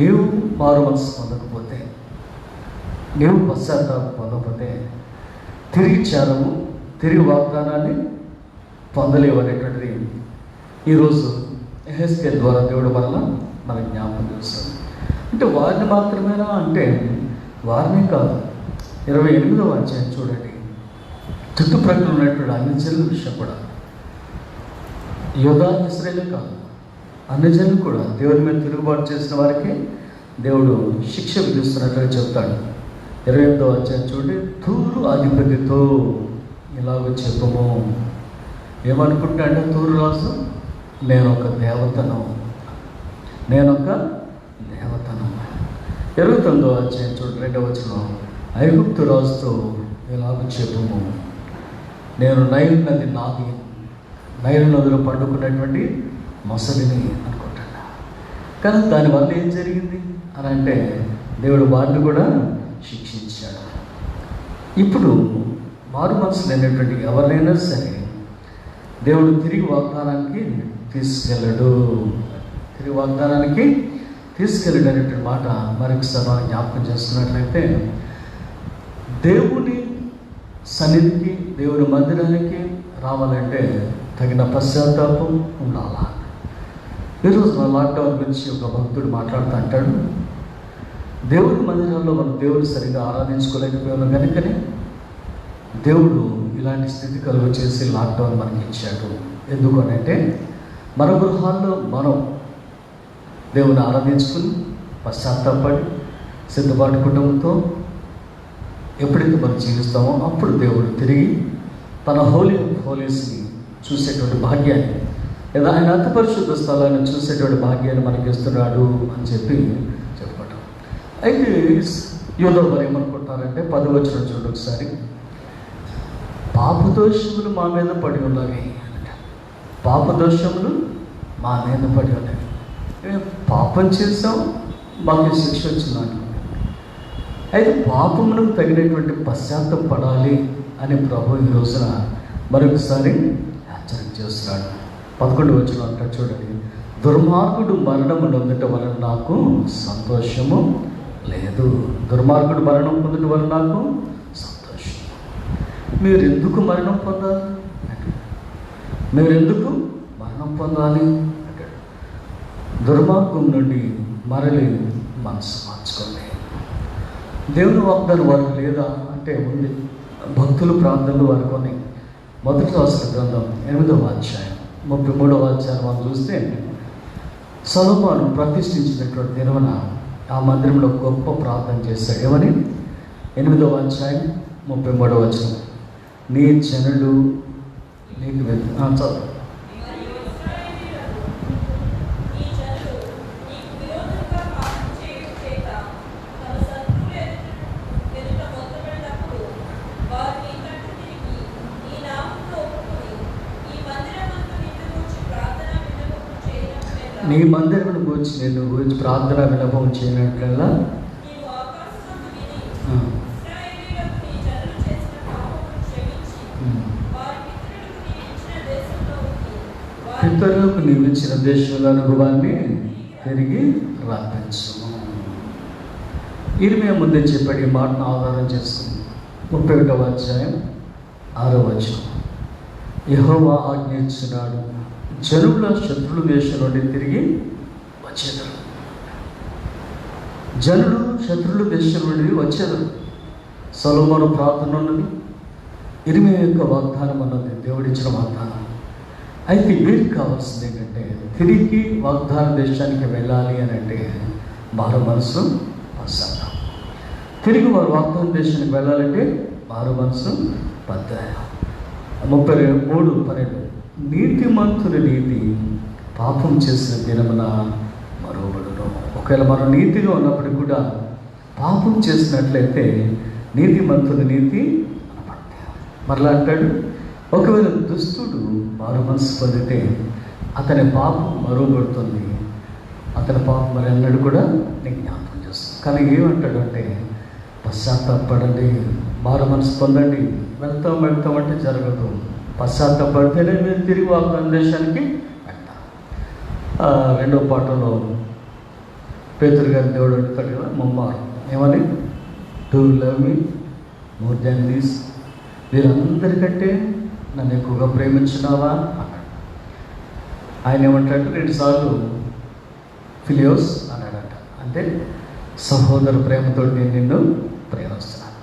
నీవు మారు మనసు పొందకపోతే, నీవు పశ్చాత్తాపం పొందకపోతే తిరిగి చేరము, తిరిగి వాగ్దానాన్ని పొందలేవు అనేటువంటిది ఈరోజు యెహెజ్కేలు ద్వారా దేవుడు వల్ల మనకు జ్ఞాపకం చేస్తాడు. అంటే వారిని మాత్రమేనా అంటే వారిని కాదు. 28వ అధ్యాయం చూడండి. చుట్టుప్రక్కల ఉన్నటువంటి అన్ని జనుల విషయం కూడా, యూదా ఇశ్రాయేలు కాదు, అన్ని జనులు కూడా దేవుని మీద తిరుగుబాటు చేసిన వారికి దేవుడు శిక్ష విధిస్తున్నట్లుగా చెప్తాడు. 28వ అధ్యాయం చూడండి. తూరు అధిపతితో ఇలాగ చెప్పము. ఏమనుకుంటా అంటే తూరు రాజు, నేనొక దేవతను. 29వ అధ్యాయం చూడండి 2వ వచనం. ఐగుప్తు రాజుతో ఇలాగ చెప్పము, నేను నైల్ నది నాది, నైల్ నదిలో పండుకున్నటువంటి మొసలిని అనుకుంటున్నా. కానీ దానివల్ల ఏం జరిగింది అని అంటే దేవుడు వారిని కూడా శిక్షించాడు. ఇప్పుడు మారు మనసు లేనటువంటి ఎవరినైనా సరే దేవుడు తిరిగి వాగ్దానానికి తీసుకెళ్ళడు. తిరిగి వాగ్దానానికి తీసుకెళ్ళడు అనేటువంటి మాట మరొకసారి మనం జ్ఞాపకం చేసుకున్నట్లయితే, దేవుని సన్నిధికి, దేవుని మందిరానికి రావాలంటే తగిన పశ్చాత్తాపం ఉండాలా. ఈరోజు మన లాక్డౌన్ గురించి ఒక భక్తుడు మాట్లాడుతూ అంటాడు, దేవుని మందిరాల్లో మనం దేవుని సరిగ్గా ఆరాధించుకోలేకపోయాను కనుకనే దేవుడు ఇలాంటి స్థితి కలుగు చేసి లాక్డౌన్ మనకి ఇచ్చాడు. ఎందుకు అని అంటే మన గృహాల్లో మనం దేవుని ఆరాధించుకుని పశ్చాత్తాపడి సిద్ధపాటు కుటుంబంతో ఎప్పుడైతే మనం జీవిస్తామో అప్పుడు దేవుడు తిరిగి తన హోలీ హోలీస్ని చూసేటువంటి భాగ్యాన్ని, లేదా ఆయన అతి పరిశుద్ధ స్థలాన్ని చూసేటువంటి భాగ్యాన్ని మనకి ఇస్తున్నాడు అని చెప్పి చెప్పుకుంటాం. అయితే యూదా వారు ఏమనుకుంటారంటే 10వ వచనం చూడండి ఒకసారి. పాపదోషములు మా మీద పడి ఉన్నవి. పాపదోషములు మా మీద పడి ఉన్నవి. పాపం చేసాం, మాకు శిక్ష వచ్చిందని. అయితే పాపమునకు తగినటువంటి పశ్చాత్తాపడాలి అని ప్రభు ఈ రోజున మరొకసారి హెచ్చరిక చేస్తున్నాడు. 11వ వచనం అంటాడు చూడండి. దుర్మార్గుడు మరణము నొందటం వలన నాకు సంతోషము లేదు. దుర్మార్గుడు మరణం పొందటం వలన నాకు సంతోషం. మీరెందుకు మరణం పొందాలి? మీరెందుకు మరణం పొందాలి అంటాడు. దుర్మార్గం నుండి మరలి మనసు మార్చుకోండి. దేవుని వాగ్దానం వారికి లేదా అంటే ఉంది. భక్తులు ప్రార్థనలు వారికి ఉన్నాయి. మొదటి రాసిన గ్రంథం 8వ అధ్యాయం 33వ అధ్యాయం మనం చూస్తే, సొలొమోను ప్రతిష్ఠించినటువంటి దినమున ఆ మందిరంలో గొప్ప ప్రార్థన చేశాడు. ఏమని? 8వ అధ్యాయం 33వ వచనం. నీ జనులు నీకు చదువు. నీ మందిరమును గురించి నేను గురించి ప్రార్థన విన్నపం చేయనట్లల్లా పితరులకు నీవు ఇచ్చిన దేశంలో అనుభవాన్ని తిరిగి రప్పించుము. ఇర్మియా ముందే చెప్పాడు ఈ మాటను ఆధారం చేసుకుంది. 31వ అధ్యాయం 6వ వచనం. యెహోవా ఆజ్ఞ ఇచ్చినాడు, జనుల శత్రుల దేశం నుండి తిరిగి వచ్చేదరు. జనులు శత్రుల దేశం నుండి వచ్చేదరు. సొలొమోను ప్రార్థన ఉన్నది, ఇర్మియా యొక్క వాగ్దానం అన్నది, దేవుడిచ్చిన వాగ్దానం. అయితే వీరికి కావాల్సింది ఏంటంటే తిరిగి వాగ్దాన దేశానికి వెళ్ళాలి అని అంటే మారు మనసు పశ్చాత్తాపం. తిరిగి వారు వాగ్దాన దేశానికి వెళ్ళాలంటే మారు మనసు పద్దాయం. 33:12. నీతిమంతుని నీతి పాపం చేసిన దినమున మరువబడును. ఒకవేళ మనం నీతిగా ఉన్నప్పటికీ కూడా పాపం చేసినట్లయితే నీతిమంతుని నీతి అనబడతాయి. మరలా అంటాడు, ఒకవేళ దుస్తుడు మారు మనసు పొందితే అతని పాపం మరువబడుతుంది, అతని పాపం మరి అన్నాడు కూడా నీకు జ్ఞాపకం చేస్తుంది. కానీ ఏమంటాడు అంటే పశ్చాత్తాపడండి, మారు మనసు పొందండి. వెళ్తాం అంటే జరగదు. పశ్చాత్తాపడితేనే మీరు తిరిగి వాగ్దాన దేశానికి వెళ్తారు. 2వ పాఠంలో పేతురు గారి దేవుడు అడుగుతాడు కదా ముమ్మారు, ఏమని? Do love me more than this. వీరందరికంటే నన్ను ఎక్కువగా ప్రేమించున్నావా అన్నాడు. ఆయన ఏమంటాడు, 2 సార్లు ఫిలియోస్ అన్నాడట. అంటే సహోదర ప్రేమతో నేను నిన్ను ప్రేమిస్తున్నాను.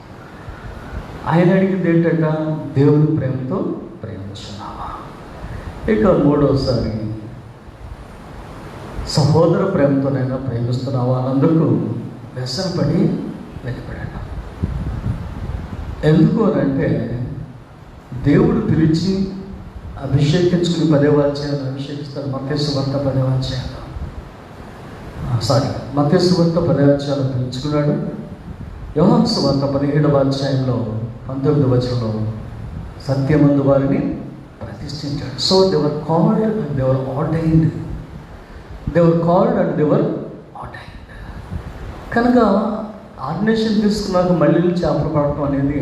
ఆయన అడిగింది ఏంటంట, దేవుని ప్రేమతో ప్రేమించున్నావా. ఇక 3వసారి సహోదర ప్రేమతోనైనా ప్రేమిస్తున్నావా అన్నందుకు వ్యసనపడి వెళ్ళిపోయాడు. ఎందుకు అంటే దేవుడు పిలిచి అభిషేకించుకుని 10వ అధ్యాయాన్ని అభిషేకిస్తారు. మత్తయి సువార్త 10వ అధ్యాయంలో మత్తయి సువార్త 10వ అధ్యాయంలో పిలుచుకున్నాడు. యోహాను సువార్త 17వ అధ్యాయంలో 19వ వచనంలో సత్యమందు వారిని ప్రతిష్ఠించాడు. So they were called and they were ordained. They were called and they were ordained. కనుక ఆర్డినేషన్ తీసుకున్నాక మళ్ళీ చేపలు పడటం అనేది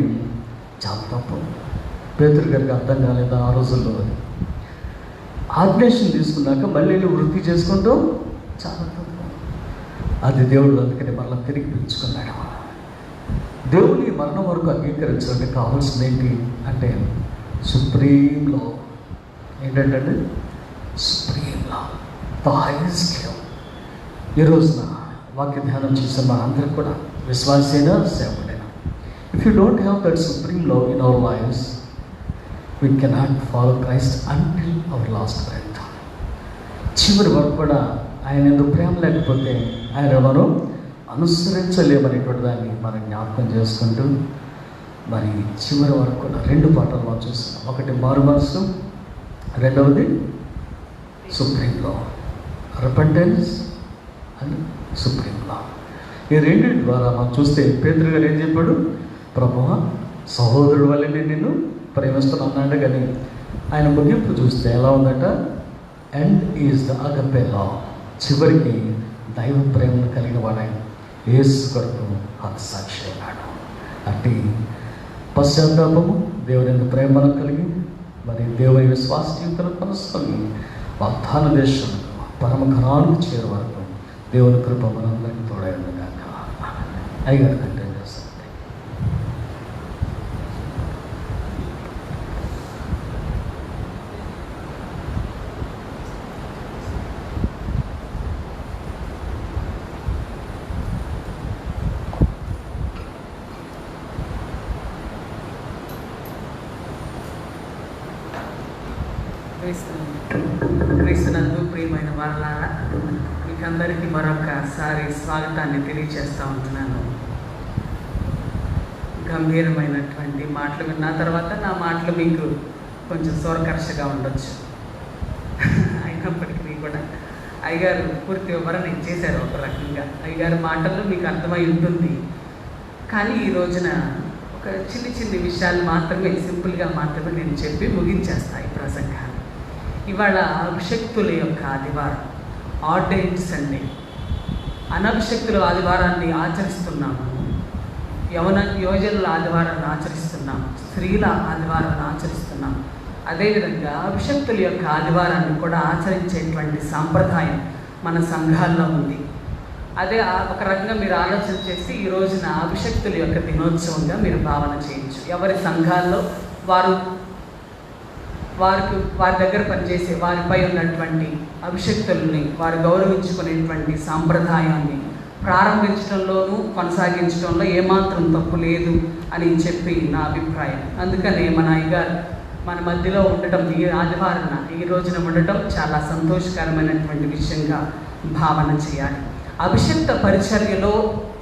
చాలా తప్పు. పేతురు గారికి అర్థం కాలేదు ఆ రోజుల్లో. అది ఆర్డినేషన్ తీసుకున్నాక మళ్ళీ వృత్తి చేసుకుంటూ చాలా తప్పు. అది దేవుడు అందుకని మళ్ళీ తిరిగి పిలుచుకున్నాడు. దేవుని మరణం వరకు అంగీకరించడానికి కావాల్సింది ఏంటి అంటే సుప్రీం లా. ఏంటంటే supreme law, the highest law. ఈ రోజున వాక్య ధ్యానం చేసిన మన అందరికి కూడా విశ్వాసైనా సేవకుడైనా, if you don't have that supreme law in our lives, we cannot follow Christ until our last breath. చివరి వరకు కూడా ఆయన ఎందుకు ప్రేమ లేకపోతే ఆయన మనం అనుసరించలేమనేటువంటి దాన్ని మనం జ్ఞాపకం చేసుకుంటూ మరి చివరి వరకు కూడా 2 పాఠాలు మనం చూస్తున్నాం. ఒకటి మారు మనసు, రెండవది supreme law, repentance and supreme లా. ఈ రెండింటి ద్వారా మనం చూస్తే పేతురు గారు ఏం చెప్పాడు, ప్రభువా సహోదరుడు వల్ల నేను నిన్ను ప్రేమిస్తున్నాడు. కానీ ఆయన ముగింపు చూస్తే ఎలా ఉందట, ఎండ్ ఈజ్ ద అగపే లా. చివరికి దైవ ప్రేమను కలిగిన వాడాయన యేసు కొరకు హతసాక్షి అయినాడు. అట్టి పశ్చాత్తాపము, దేవుని ప్రేమను కలిగి మరి దేవుని విశ్వాస జీవితాలను కొనసాగి వాగ్దాన దేశంలో పరమ ఘనానికి చేరే వరకు దేవుని కృప మనందరికీ తోడై ఉండగాక. అయ్యగారు కంటిన్యూ చేస్తారు. క్రీస్తునందు ప్రియమైన వారలారా, మీకు అందరికీ మరొకసారి స్వాగతాన్ని తెలియజేస్తూ ఉంటున్నాను. గంభీరమైనటువంటి మాటలు విన్న తర్వాత నా మాటలు మీకు కొంచెం స్వరకర్షగా ఉండొచ్చు. అయినప్పటికీ కూడా అయ్యగారు పూర్తి వివరణ ఇచ్చేశారు. ఒక రకంగా అయ్యగారి మాటల్లో మీకు అర్థమై ఉంటుంది. కానీ ఈ రోజున ఒక చిన్ని విషయాలు మాత్రమే, సింపుల్గా మాత్రమే నేను చెప్పి ముగించేస్తాను ఈ ప్రసంగాన్ని. ఇవాళ అభిషక్తుల యొక్క ఆదివారం, ఆర్డైన్డ్ సండే. అనభిషక్తుల ఆదివారాన్ని ఆచరిస్తున్నాము, యువజనుల ఆదివారాన్ని ఆచరిస్తున్నాం, స్త్రీల ఆదివారాన్ని ఆచరిస్తున్నాం. అదేవిధంగా అభిషక్తుల యొక్క ఆదివారాన్ని కూడా ఆచరించేటువంటి సాంప్రదాయం మన సంఘాల్లో ఉంది. అదే ఒక రకంగా మీరు ఆలోచన చేసి ఈ రోజున అభిషక్తుల యొక్క దినోత్సవంగా మీరు భావన చేయొచ్చు. ఎవరి సంఘాల్లో వారి దగ్గర పనిచేసే వారిపై ఉన్నటువంటి అభిషక్తుల్ని వారు గౌరవించుకునేటువంటి సాంప్రదాయాన్ని ప్రారంభించడంలోనూ కొనసాగించడంలో ఏమాత్రం తప్పు లేదు అని చెప్పి నా అభిప్రాయం. అందుకనే మన అయ్యగారు మన మధ్యలో ఉండటం, ఈ ఆదివారం ఈ రోజున ఉండటం చాలా సంతోషకరమైనటువంటి విషయంగా భావన చేయాలి. అభిషక్త పరిచర్యలో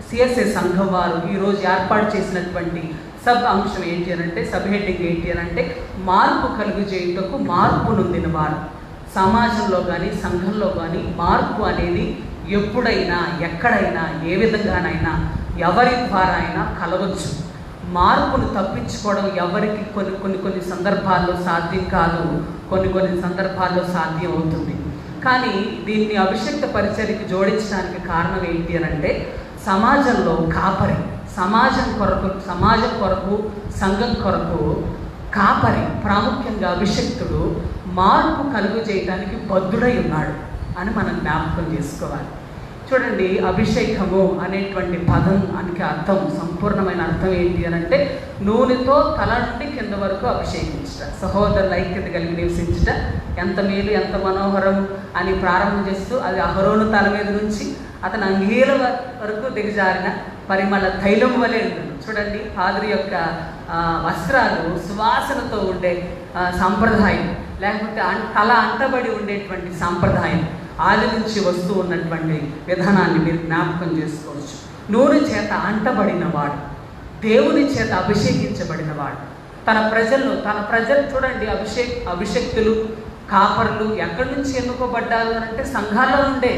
సిఎస్ఏ సంఘం వారు ఈరోజు ఏర్పాటు చేసినటువంటి సబ్ అంశం ఏంటి అని అంటే, సబ్ హెడ్డింగ్ ఏంటి అని అంటే, మార్పు కలుగు చేయుటకు మార్పు నొందిన వారు. సమాజంలో కానీ సంఘంలో కానీ మార్పు అనేది ఎప్పుడైనా ఎక్కడైనా ఏ విధంగానైనా ఎవరి ద్వారా అయినా కలవచ్చు. మార్పును తప్పించుకోవడం ఎవరికి కొన్ని సందర్భాల్లో సాధ్యం కాదు, కొన్ని సందర్భాల్లో సాధ్యం అవుతుంది. కానీ దీన్ని అభిషక్త పరిచర్యకి జోడించడానికి కారణం ఏంటి అని అంటే, సమాజంలో కాపరి, సమాజం కొరకు సంఘం కొరకు కాపరి, ప్రాముఖ్యంగా అభిషక్తుడు మార్పు కలుగు చేయడానికి బద్ధుడై ఉన్నాడు అని మనం జ్ఞాపకం చేసుకోవాలి. చూడండి, అభిషేకము అనేటువంటి పదానికి అర్థం, సంపూర్ణమైన అర్థం ఏంటి అని అంటే నూనెతో తల నుండి కింద వరకు అభిషేకించట, సహోదరుల ఐక్యత కలిగి నివసించట ఎంత మేలు ఎంత మనోహరం అని ప్రారంభం చేస్తూ అది అహరోను తల మీద నుంచి అతని అంగీల వరకు దిగజారిన పరిమళ తైలం వలె ఉంటుంది. చూడండి, పాదరి యొక్క వస్త్రాలు సువాసనతో ఉండే సాంప్రదాయం, లేకపోతే తల అంటబడి ఉండేటువంటి సాంప్రదాయం ఆది నుంచి వస్తూ ఉన్నటువంటి విధానాన్ని మీరు జ్ఞాపకం చేసుకోవచ్చు. నూనె చేత అంటబడినవాడు, దేవుని చేత అభిషేకించబడినవాడు, తన ప్రజలు చూడండి, అభిషేక్తులు కాపరులు ఎక్కడి నుంచి ఎన్నుకోబడ్డారు అంటే సంఘాల్లో నుండే,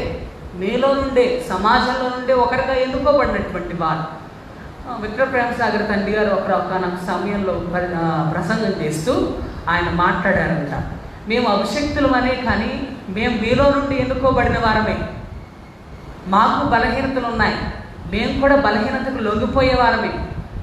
మీలో నుండే, సమాజంలో నుండే ఒకరిగా ఎన్నుకోబడినటువంటి వారు. విక్రమ ప్రేమసాగర్ తండ్రి గారు ఒకనొక సమయంలో ప్రసంగం చేస్తూ ఆయన మాట్లాడారంట, మేము అభిషేక్తులమనే కానీ మేము మీలో నుండి ఎన్నుకోబడిన వారమే, మాకు బలహీనతలు ఉన్నాయి, మేము కూడా బలహీనతకు లొంగిపోయే వారమే,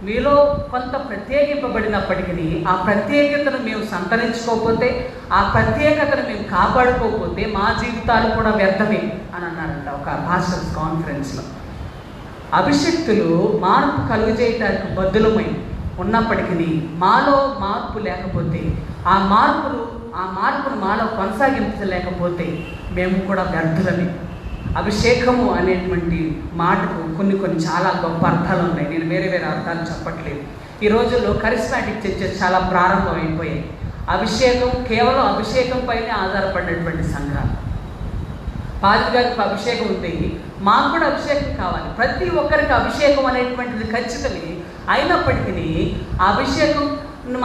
మీలో కొంత ప్రత్యేకింపబడినప్పటికీ ఆ ప్రత్యేకతను మేము సంతరించుకోకపోతే, ఆ ప్రత్యేకతను మేము కాపాడుకోకపోతే మా జీవితాలు కూడా వ్యర్థమే అని అన్నారంట ఒక పాస్టర్స్ కాన్ఫరెన్స్లో. అభిషేక్తులు మార్పు కలుగజేయటానికి బద్దులమై ఉన్నప్పటికీ మాలో మార్పు లేకపోతే, ఆ మార్పును మాలో కొనసాగించలేకపోతే మేము కూడా వ్యర్థులమే. అభిషేకము అనేటువంటి మాటకు కొన్ని చాలా గొప్ప అర్థాలు ఉన్నాయి. నేను వేరే అర్థాలు చెప్పట్లేదు. ఈ రోజుల్లో కరిస్మాటిక్ చర్చెస్ చాలా ప్రారంభమైపోయాయి. అభిషేకం కేవలం అభిషేకం పైనే ఆధారపడినటువంటి సంఘాలు. పాదిరి గారికి అభిషేకం ఉంది, మాకు కూడా అభిషేకం కావాలి. ప్రతి ఒక్కరికి అభిషేకం అనేటువంటిది ఖచ్చితమే. అయినప్పటికీ అభిషేకం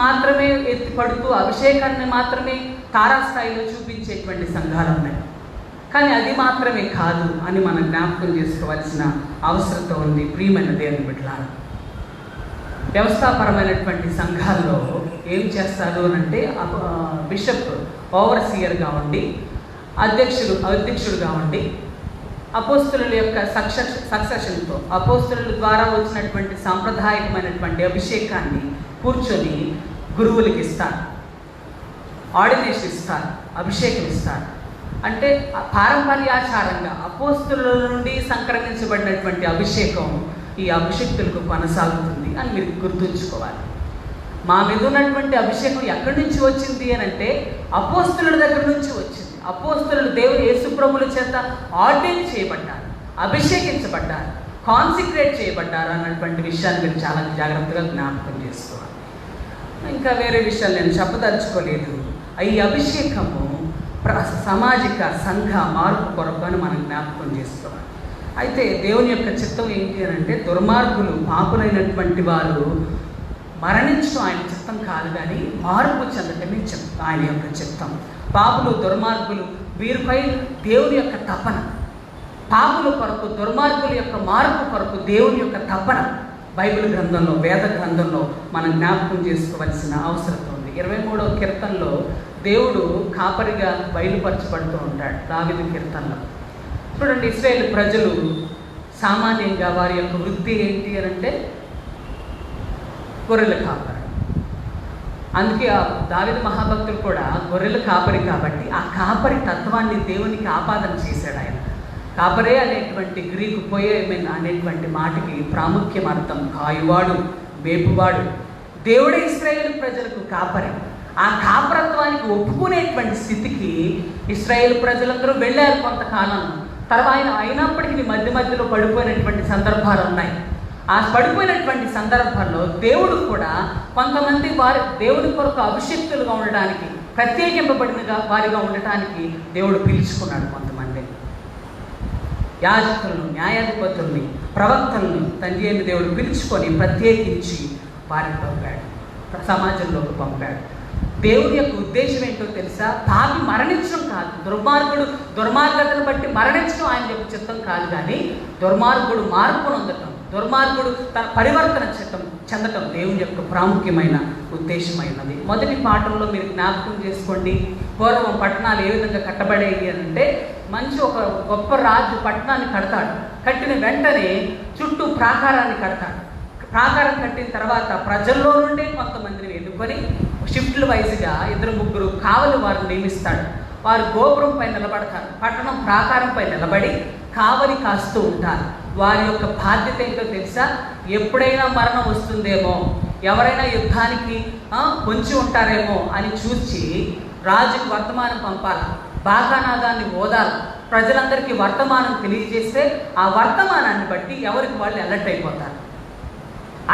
మాత్రమే ఎత్తిపడుతూ అభిషేకాన్ని మాత్రమే తారాస్థాయిలో చూపించేటువంటి సంఘాలు ఉన్నాయి. కానీ అది మాత్రమే కాదు అని మనం జ్ఞాపకం చేసుకోవాల్సిన అవసరత ఉంది. ప్రియమైన దేవుని బిడ్డలారా, వ్యవస్థాపరమైనటువంటి సంఘాల్లో ఏం చేస్తారు అంటే బిషప్ ఓవర్సియర్గా ఉండి, అధ్యక్షుడుగా ఉండి అపోస్తుల యొక్క సక్సెషన్తో అపోస్తుల ద్వారా వచ్చినటువంటి సాంప్రదాయకమైనటువంటి అభిషేకాన్ని కూర్చొని గురువులకి ఇస్తారు, ఆర్డినేషన్ ఇస్తారు, అభిషేకం ఇస్తారు. అంటే పారంపర్యాచారంగా అపోస్తుల నుండి సంక్రమించబడినటువంటి అభిషేకం ఈ అభిషేక్తులకు కొనసాగుతుంది అని మీరు గుర్తుంచుకోవాలి. మా మీద ఉన్నటువంటి అభిషేకం ఎక్కడి నుంచి వచ్చింది అని అంటే అపోస్తుల దగ్గర నుంచి వచ్చింది. అపోస్తులు దేవుని యేసుప్రభుల చేత ఆర్డైన్ చేయబడ్డారు, అభిషేకించబడ్డారు, కాన్సిక్రేట్ చేయబడ్డారు అన్నటువంటి విషయాన్ని మీరు చాలా జాగ్రత్తగా జ్ఞాపకం చేసుకోవాలి. ఇంకా వేరే విషయాలు నేను చెప్పదలుచుకోలేదు. ఈ అభిషేకము సామాజిక సంఘ మార్పు కొరకు అని మనం జ్ఞాపకం చేసుకోవాలి. అయితే దేవుని యొక్క చిత్తం ఏంటి అని అంటే దుర్మార్గులు పాపులైనటువంటి వారు మరణించడం ఆయన చిత్తం కాదు, కానీ మార్పు చెందటమే ఆయన యొక్క చిత్తం. పాపులు దుర్మార్గులు వీరిపై దేవుని యొక్క తపన, పాపుల కొరకు దుర్మార్గుల యొక్క మార్పు కొరకు దేవుని యొక్క తపన బైబిల్ గ్రంథంలో, వేద గ్రంథంలో మనం జ్ఞాపకం చేసుకోవాల్సిన అవసరం ఉంది. 23వ కీర్తనలో దేవుడు కాపరిగా బయలుపరచబడుతూ ఉంటాడు. దావీదు కీర్తనలో చూడండి, ఇశ్రాయేలు ప్రజలు సామాన్యంగా వారి యొక్క వృత్తి ఏంటి అని అంటే గొర్రెల కాపరి. అందుకే ఆ దావీదు మహాభక్తుడు కూడా గొర్రెల కాపరి కాబట్టి ఆ కాపరి తత్వాన్ని దేవునికి ఆపాదన చేశాడు ఆయన. కాపరే అనేటువంటి గ్రీకు పోయేమెన్ అనేటువంటి మాటకి ప్రాముఖ్యం అర్థం కాయువాడు, మేపువాడు. దేవుడే ఇశ్రాయేలు ప్రజలకు కాపరి. ఆ కాపరత్వానికి ఒప్పుకునేటువంటి స్థితికి ఇశ్రాయేలు ప్రజలందరూ వెళ్ళారు కొంతకాలం. తర్వాత అయినప్పటికీ మధ్యలో పడిపోయినటువంటి సందర్భాలు ఉన్నాయి. ఆ పడిపోయినటువంటి సందర్భంలో దేవుడు కూడా కొంతమంది దేవుడి కొరకు అభిషేక్తులుగా ఉండడానికి, ప్రత్యేకింపబడిన వారిగా ఉండటానికి దేవుడు పిలుచుకున్నాడు. కొంతమంది యాజకులను, న్యాయాధిపతుల్ని, ప్రవక్తలను తండ్రి అయిన దేవుడు పిలుచుకొని ప్రత్యేకించి వారిని పంపాడు, సమాజంలోకి పంపాడు. దేవుడి యొక్క ఉద్దేశం ఏంటో తెలుసా? పాపి మరణించడం కాదు, దుర్మార్గతను బట్టి మరణించడం ఆయన యొక్క చిత్తం కాదు, కానీ దుర్మార్గుడు మార్పు పొందటం, దుర్మార్గుడు తన పరివర్తన చెందటం దేవుని యొక్క ప్రాముఖ్యమైన ఉద్దేశమైనది. మొదటి పాఠంలో మీరు జ్ఞాపకం చేసుకోండి, పూర్వం పట్టణాలు ఏ విధంగా కట్టబడేవి అంటే మంచి ఒక గొప్ప రాజు పట్టణాన్ని కడతాడు. కట్టిన వెంటనే చుట్టూ ప్రాకారాన్ని కడతాడు. ప్రాకారం కట్టిన తర్వాత ప్రజల్లో నుండే కొంతమందిని ఎన్నుకొని షిఫ్ట్ల వైజ్గా 2-3 కావలి వారిని నియమిస్తాడు. వారు గోపురంపై నిలబడతారు, పట్టణం ప్రాకారంపై నిలబడి కావలి కాస్తూ ఉంటారు. వారి యొక్క బాధ్యత ఏంటో తెలుసా? ఎప్పుడైనా మరణం వస్తుందేమో, ఎవరైనా యుద్ధానికి పొంచి ఉంటారేమో అని చూసి రాజుకు వర్తమానం పంపాలి, బాకానాదాన్ని ఓదాలి, ప్రజలందరికీ వర్తమానం తెలియజేస్తే ఆ వర్తమానాన్ని బట్టి ఎవరికి వాళ్ళు అలర్ట్ అయిపోతారు.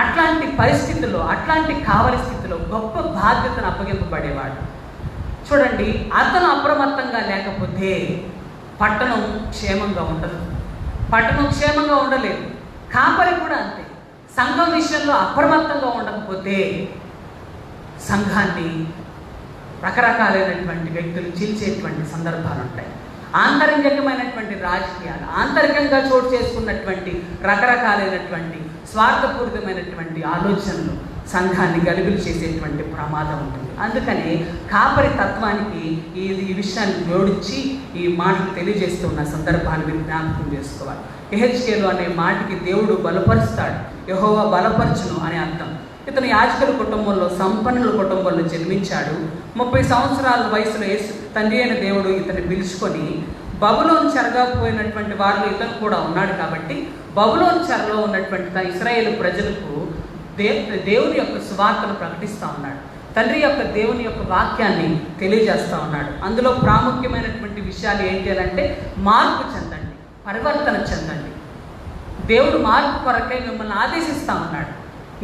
అట్లాంటి పరిస్థితుల్లో, అట్లాంటి కావలి స్థితిలో గొప్ప బాధ్యతను అప్పగింపబడేవాడు. చూడండి, అతను అప్రమత్తంగా లేకపోతే పట్టణం క్షేమంగా ఉండదు, పట్టణం క్షేమంగా ఉండలేదు. కాపరి కూడా అంతే. సంఘం విషయంలో అప్రమత్తంగా ఉండకపోతే సంఘాన్ని రకరకాలైనటువంటి వ్యక్తులు చీల్చేటువంటి సందర్భాలు ఉంటాయి. ఆంతరంగికమైనటువంటి రాజకీయాలు, ఆంతరికంగా చోటు చేసుకున్నటువంటి రకరకాలైనటువంటి స్వార్థపూరితమైనటువంటి ఆలోచనలు సంఘాన్ని గలుగులు చేసేటువంటి ప్రమాదం ఉంటుంది. అందుకని కాపరి తత్వానికి ఈ విషయాన్ని జోడించి ఈ మాటలు తెలియజేస్తున్న సందర్భాన్ని మీరు జ్ఞాపకం చేసుకోవాలి. యెహెజ్కేలు అనే మాటకి దేవుడు బలపరుస్తాడు, యెహోవా బలపరచును అని అర్థం. ఇతను యాజకుల కుటుంబంలో, సంపన్నుల కుటుంబంలో జన్మించాడు. 30 సంవత్సరాల వయసులో తండ్రి అయిన దేవుడు ఇతన్ని పిలుచుకొని బబులోను చెరగా పోయినటువంటి వారిలో ఇతను కూడా ఉన్నాడు. కాబట్టి బబులోను చెరలో ఉన్నటువంటి ఇశ్రాయేలు ప్రజలకు దేవుని యొక్క సువార్తను ప్రకటిస్తూ ఉన్నాడు. తండ్రి యొక్క దేవుని యొక్క వాక్యాన్ని తెలియజేస్తూ ఉన్నాడు. అందులో ప్రాముఖ్యమైనటువంటి విషయాలు ఏంటి అంటే మార్పు చెందండి, పరివర్తన చెందండి. దేవుడు మార్పు కొరకై మిమ్మల్ని ఆదేశిస్తూ ఉన్నాడు.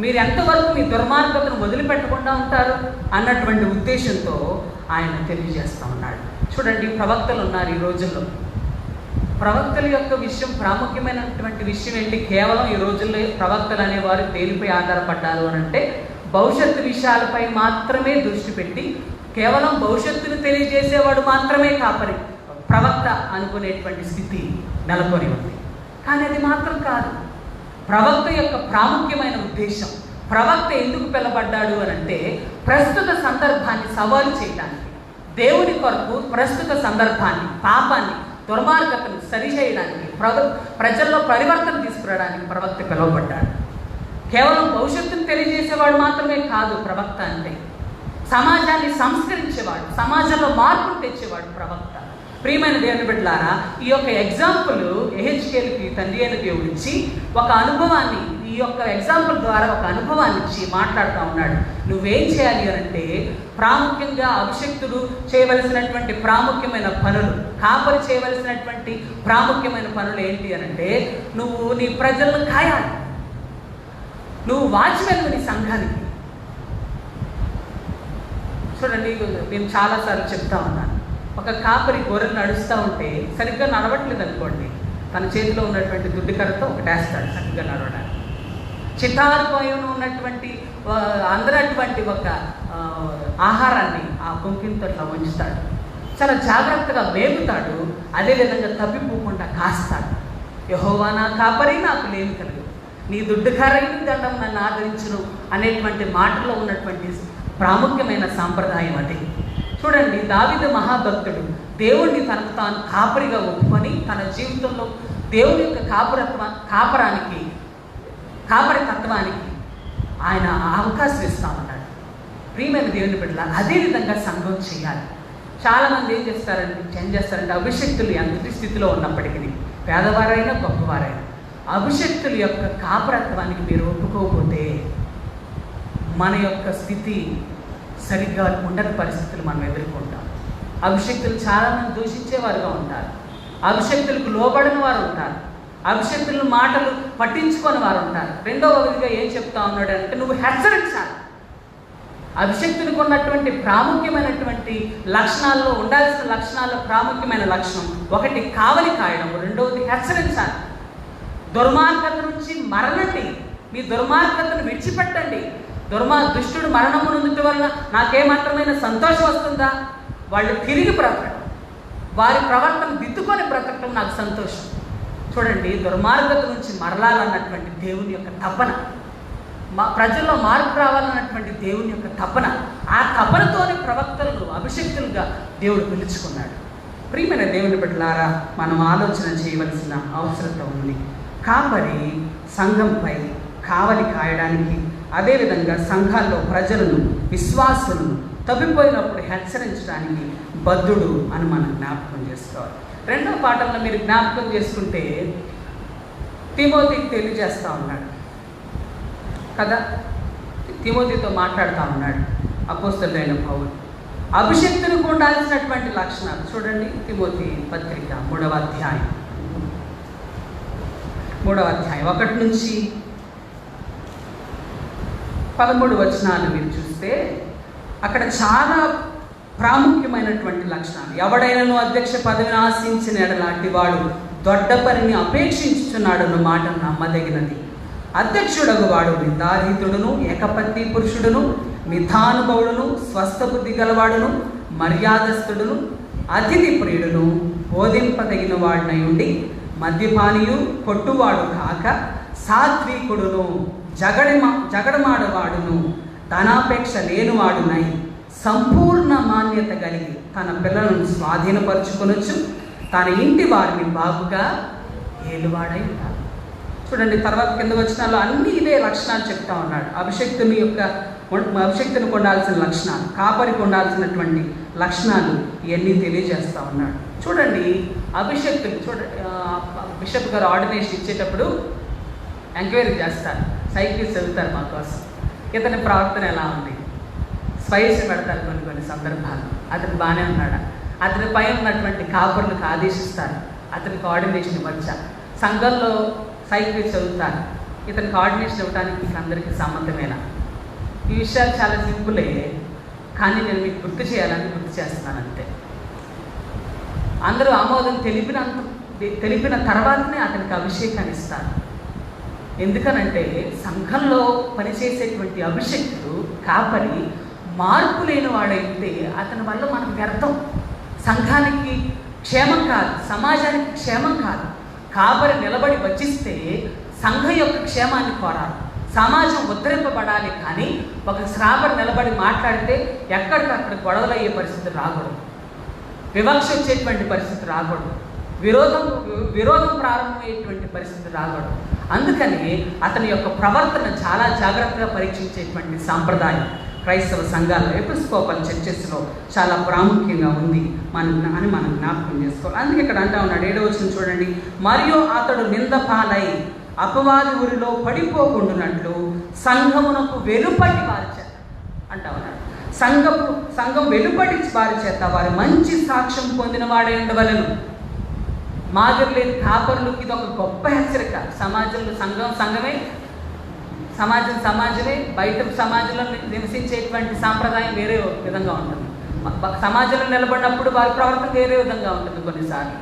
మీరు ఎంతవరకు మీ దుర్మార్గతను వదిలిపెట్టకుండా ఉంటారు అన్నటువంటి ఉద్దేశంతో ఆయన తెలియజేస్తూ ఉన్నాడు. చూడండి, ప్రవక్తలు ఉన్నారు ఈ రోజుల్లో. ప్రవక్తల యొక్క విషయం, ప్రాముఖ్యమైనటువంటి విషయం ఏంటి? కేవలం ఈ రోజుల్లో ప్రవక్తలు అనేవారు దేనిపై ఆధారపడ్డారు అని అంటే భవిష్యత్తు విషయాలపై మాత్రమే దృష్టి పెట్టి కేవలం భవిష్యత్తును తెలియజేసేవాడు మాత్రమే కాపరి, ప్రవక్త అనుకునేటువంటి స్థితి నెలకొని ఉంది. కానీ అది మాత్రం కాదు. ప్రవక్త యొక్క ప్రాముఖ్యమైన ఉద్దేశం, ప్రవక్త ఎందుకు పిలబడ్డాడు అని అంటే ప్రస్తుత సందర్భాన్ని సవాలు చేయడానికి, దేవుని కొరకు ప్రస్తుత సందర్భాన్ని, పాపాన్ని, దుర్మార్గతను సరిచేయడానికి, ప్రజల్లో పరివర్తన తీసుకురావడానికి ప్రవక్త పిలువబడ్డాడు. కేవలం భవిష్యత్తును తెలియజేసేవాడు మాత్రమే కాదు ప్రవక్త అంటే, సమాజాన్ని సంస్కరించేవాడు, సమాజంలో మార్పులు తెచ్చేవాడు ప్రవక్త. ప్రియమైన దేవుని బిడ్డలారా, ఈ యొక్క ఎగ్జాంపుల్ యెహెజ్కేలుకి తండ్రి అయిన దేవుడు ఇచ్చి ఒక అనుభవాన్ని, ఈ యొక్క ఎగ్జాంపుల్ ద్వారా ఒక అనుభవాన్ని ఇచ్చి మాట్లాడుతూ ఉన్నాడు. నువ్వేం చేయాలి అంటే ప్రాముఖ్యంగా అభిషక్తుడు చేయవలసినటువంటి ప్రాముఖ్యమైన పనులు, కాపరి చేయవలసినటువంటి ప్రాముఖ్యమైన పనులు ఏంటి అంటే నువ్వు నీ ప్రజలను కాయాలి, నువ్వు వాచ్మెన్ నీ సంఘానికి. చూడండి, నేను చాలాసార్లు చెప్తా ఉన్నాను, ఒక కాపరి గొర్రెలు నడుస్తూ ఉంటే సరిగ్గా నడవట్లేదు అనుకోండి, తన చేతిలో ఉన్నటువంటి దుడ్డికరతో ఒకటేస్తాడు చక్కగా నడవడానికి. చితారుపోయిన ఉన్నటువంటి అందరటువంటి ఒక ఆహారాన్ని ఆ కొంకింతో అట్లా ఉంచుతాడు, చాలా జాగ్రత్తగా మేపుతాడు, అదేవిధంగా తప్పిపోకుండా కాస్తాడు. యెహోవా నా కాపరి, నాకు లేమి కలుగు, నీ దుడ్డుకరైన దండం నన్ను ఆదరించును అనేటువంటి మాటలో ఉన్నటువంటి ప్రాముఖ్యమైన సాంప్రదాయం అది. చూడండి, దావీదు మహాభక్తుడు దేవుణ్ణి తనకు తాను కాపరిగా ఒప్పుకొని తన జీవితంలో దేవుని యొక్క కాపరి తత్వానికి ఆయన అవకాశం ఇస్తామన్నాడు. ప్రియమైన దేవుని బిడ్డల, అదేవిధంగా సంఘం చేయాలి. చాలామంది ఏం చేస్తారంటే అభిషక్తులు ఎంతటి స్థితిలో ఉన్నప్పటికీ, పేదవారైనా గొప్పవారైనా, అభిషక్తుల యొక్క కాపరత్వానికి మీరు ఒప్పుకోకపోతే మన యొక్క స్థితి సరిగ్గా ఉండని పరిస్థితులు మనం ఎదుర్కొంటాం. అభిషక్తులు చాలామంది దూషించేవారుగా ఉంటారు, అభిషక్తులకు లోబడిన వారు ఉంటారు, అభిషక్తుల మాటలు పట్టించుకొని వారు ఉంటారు. రెండవ విధిగా ఏం చెప్తా ఉన్నాడు అంటే నువ్వు హెచ్చరించాలి. అభిషక్తునికి ఉన్నటువంటి ప్రాముఖ్యమైనటువంటి లక్షణాల్లో, ఉండాల్సిన లక్షణాల్లో ప్రాముఖ్యమైన లక్షణం ఒకటి కావలి కాయడం, రెండవది హెచ్చరించాలి. దుర్మార్గత నుంచి మరణండి, మీ దుర్మార్గతను విడిచిపెట్టండి. దుష్టుడు మరణము నొందుట వలన నాకేమాత్రమైన సంతోషం వస్తుందా? వాళ్ళు తిరిగి బ్రతకడం, వారి ప్రవర్తన దిద్దుకొని బ్రతకడం నాకు సంతోషం. చూడండి, దుర్మార్గత నుంచి మరలాలన్నటువంటి దేవుని యొక్క తపన, ప్రజల్లో మార్పు రావాలన్నటువంటి దేవుని యొక్క తపన, ఆ తపనతోనే ప్రవక్తలను అభిషక్తులుగా దేవుడు పిలుచుకున్నాడు. ప్రియమైన దేవుని బిడ్డలారా, మనం ఆలోచన చేయవలసిన అవసరత ఉంది. కాపరి సంఘంపై కావలి కాయడానికి, అదేవిధంగా సంఘాల్లో ప్రజలను, విశ్వాసులను తప్పిపోయినప్పుడు హెచ్చరించడానికి బద్ధుడు అని మనం జ్ఞాపకం చేసుకోవాలి. రెండవ పాఠంలో మీరు జ్ఞాపకం చేసుకుంటే తిమోతికి తెలియజేస్తూ ఉన్నాడు కదా, తిమోతితో మాట్లాడుతూ ఉన్నాడు అపోస్తలుడైన పౌలు. అభిషక్తునికి ఉండాల్సినటువంటి లక్షణాలు చూడండి. తిమోతి పత్రిక 3వ అధ్యాయం 1 నుంచి 13 వచనాలు మీరు చూస్తే అక్కడ చాలా ప్రాముఖ్యమైనటువంటి లక్షణాలు. ఎవడైనాను అధ్యక్ష పదవిని ఆశించిన ఎడలాంటి వాడు దొడ్డ పనిని అపేక్షించుచున్నాడన్న మాట నమ్మదగినది. అధ్యక్షుడగు వాడు నిందారహితుడును, ఏకపత్ని పురుషుడును, మిథానుభవుడును, స్వస్థబుద్ధి గలవాడును, మర్యాదస్తుడును, అతిథి ప్రియుడును, బోధింపదగిన వాడినై ఉండి మద్యపానీయు, కొట్టువాడు కాక సాత్వికుడును, జగడమాడవాడును, ధనాపేక్ష లేనివాడునై సంపూర్ణ మాన్యత కలిగి తన పిల్లలను స్వాధీనపరుచుకొనొచ్చు, తన ఇంటి వారిని బాగుగా ఏలువాడై ఉంటాడు. చూడండి, తర్వాత కింద వచనాల్లో అన్ని ఇవే లక్షణాలు చెప్తా ఉన్నాడు. అభిషక్తుని కొండాల్సిన లక్షణాలు, కాపరికి ఉండాల్సినటువంటి లక్షణాలు ఇవన్నీ తెలియజేస్తూ ఉన్నాడు. చూడండి, అభిషక్తులు బిషప్ గారు ఆర్డినేషన్ ఇచ్చేటప్పుడు ఎంక్వైరీ చేస్తారు, సైకిల్స్ చదువుతారు మా కోసం, ఇతని ప్రవర్తన ఎలా ఉంది, స్పైస్ పెడతారు కొన్ని సందర్భాలు, అతను బాగానే ఉన్నాడా, అతని పైన ఉన్నటువంటి కాపర్లకు ఆదేశిస్తారు, అతనికి కోఆర్డినేషన్ ఇవ్వచ్చా, సంఘంలో సైకిల్ చదువుతారు, ఇతనికి కోఆర్డినేషన్ ఇవ్వడానికి మీకు అందరికీ సమ్మతమేనా. ఈ విషయాలు చాలా సింపులే, కానీ నేను మీకు గుర్తు చేయాలని గుర్తు చేస్తున్నాను అంతే. అందరూ ఆమోదం తెలిపిన తర్వాతనే అతనికి అభిషేకాన్ని ఇస్తారు. ఎందుకనంటే సంఘంలో పనిచేసేటువంటి అభిషేకుడు కాపరి మార్పు లేని వాడైతే అతని వల్ల మనకు వ్యర్థం, సంఘానికి క్షేమం కాదు, సమాజానికి క్షేమం కాదు. కాపరి నిలబడి వచ్చిస్తే సంఘం యొక్క క్షేమాన్ని కోరాలి, సమాజం ఉద్ధరింపబడాలి. కానీ ఒక శ్రావణ నిలబడి మాట్లాడితే ఎక్కడికక్కడ గొడవలు అయ్యే పరిస్థితి రాకూడదు, వివక్ష వచ్చేటువంటి పరిస్థితి రాకూడదు, విరోధం ప్రారంభమయ్యేటువంటి పరిస్థితి రాకూడదు. అందుకని అతని యొక్క ప్రవర్తన చాలా జాగ్రత్తగా పరీక్షించేటువంటి సాంప్రదాయం క్రైస్తవ సంఘాల్లో, ఎపిస్కోపల్ చర్చెస్లో చాలా ప్రాముఖ్యంగా ఉంది అని మనం జ్ఞాపకం చేసుకోవాలి. అందుకే ఇక్కడ అంటా ఉన్నాడు 7వ వచనం చూడండి, మరియు అతడు నింద పాలై అపవాది ఊరిలో పడిపోకుండానట్లు సంఘమునకు వెలుపటి వారి చేత అంటా ఉన్నాడు. సంఘం వెలుపటి వారి చేత వారి మంచి సాక్ష్యం పొందిన వాడై ఉండవలెను. మాదిరి లేని కాపరులకు ఇది ఒక గొప్ప హెచ్చరిక. సమాజంలో సంఘమే, సమాజమే, బయట సమాజంలో నివసించేటువంటి సాంప్రదాయం వేరే విధంగా ఉంటుంది. సమాజంలో నిలబడినప్పుడు వారి ప్రవర్తన వేరే విధంగా ఉంటుంది. కొన్నిసార్లు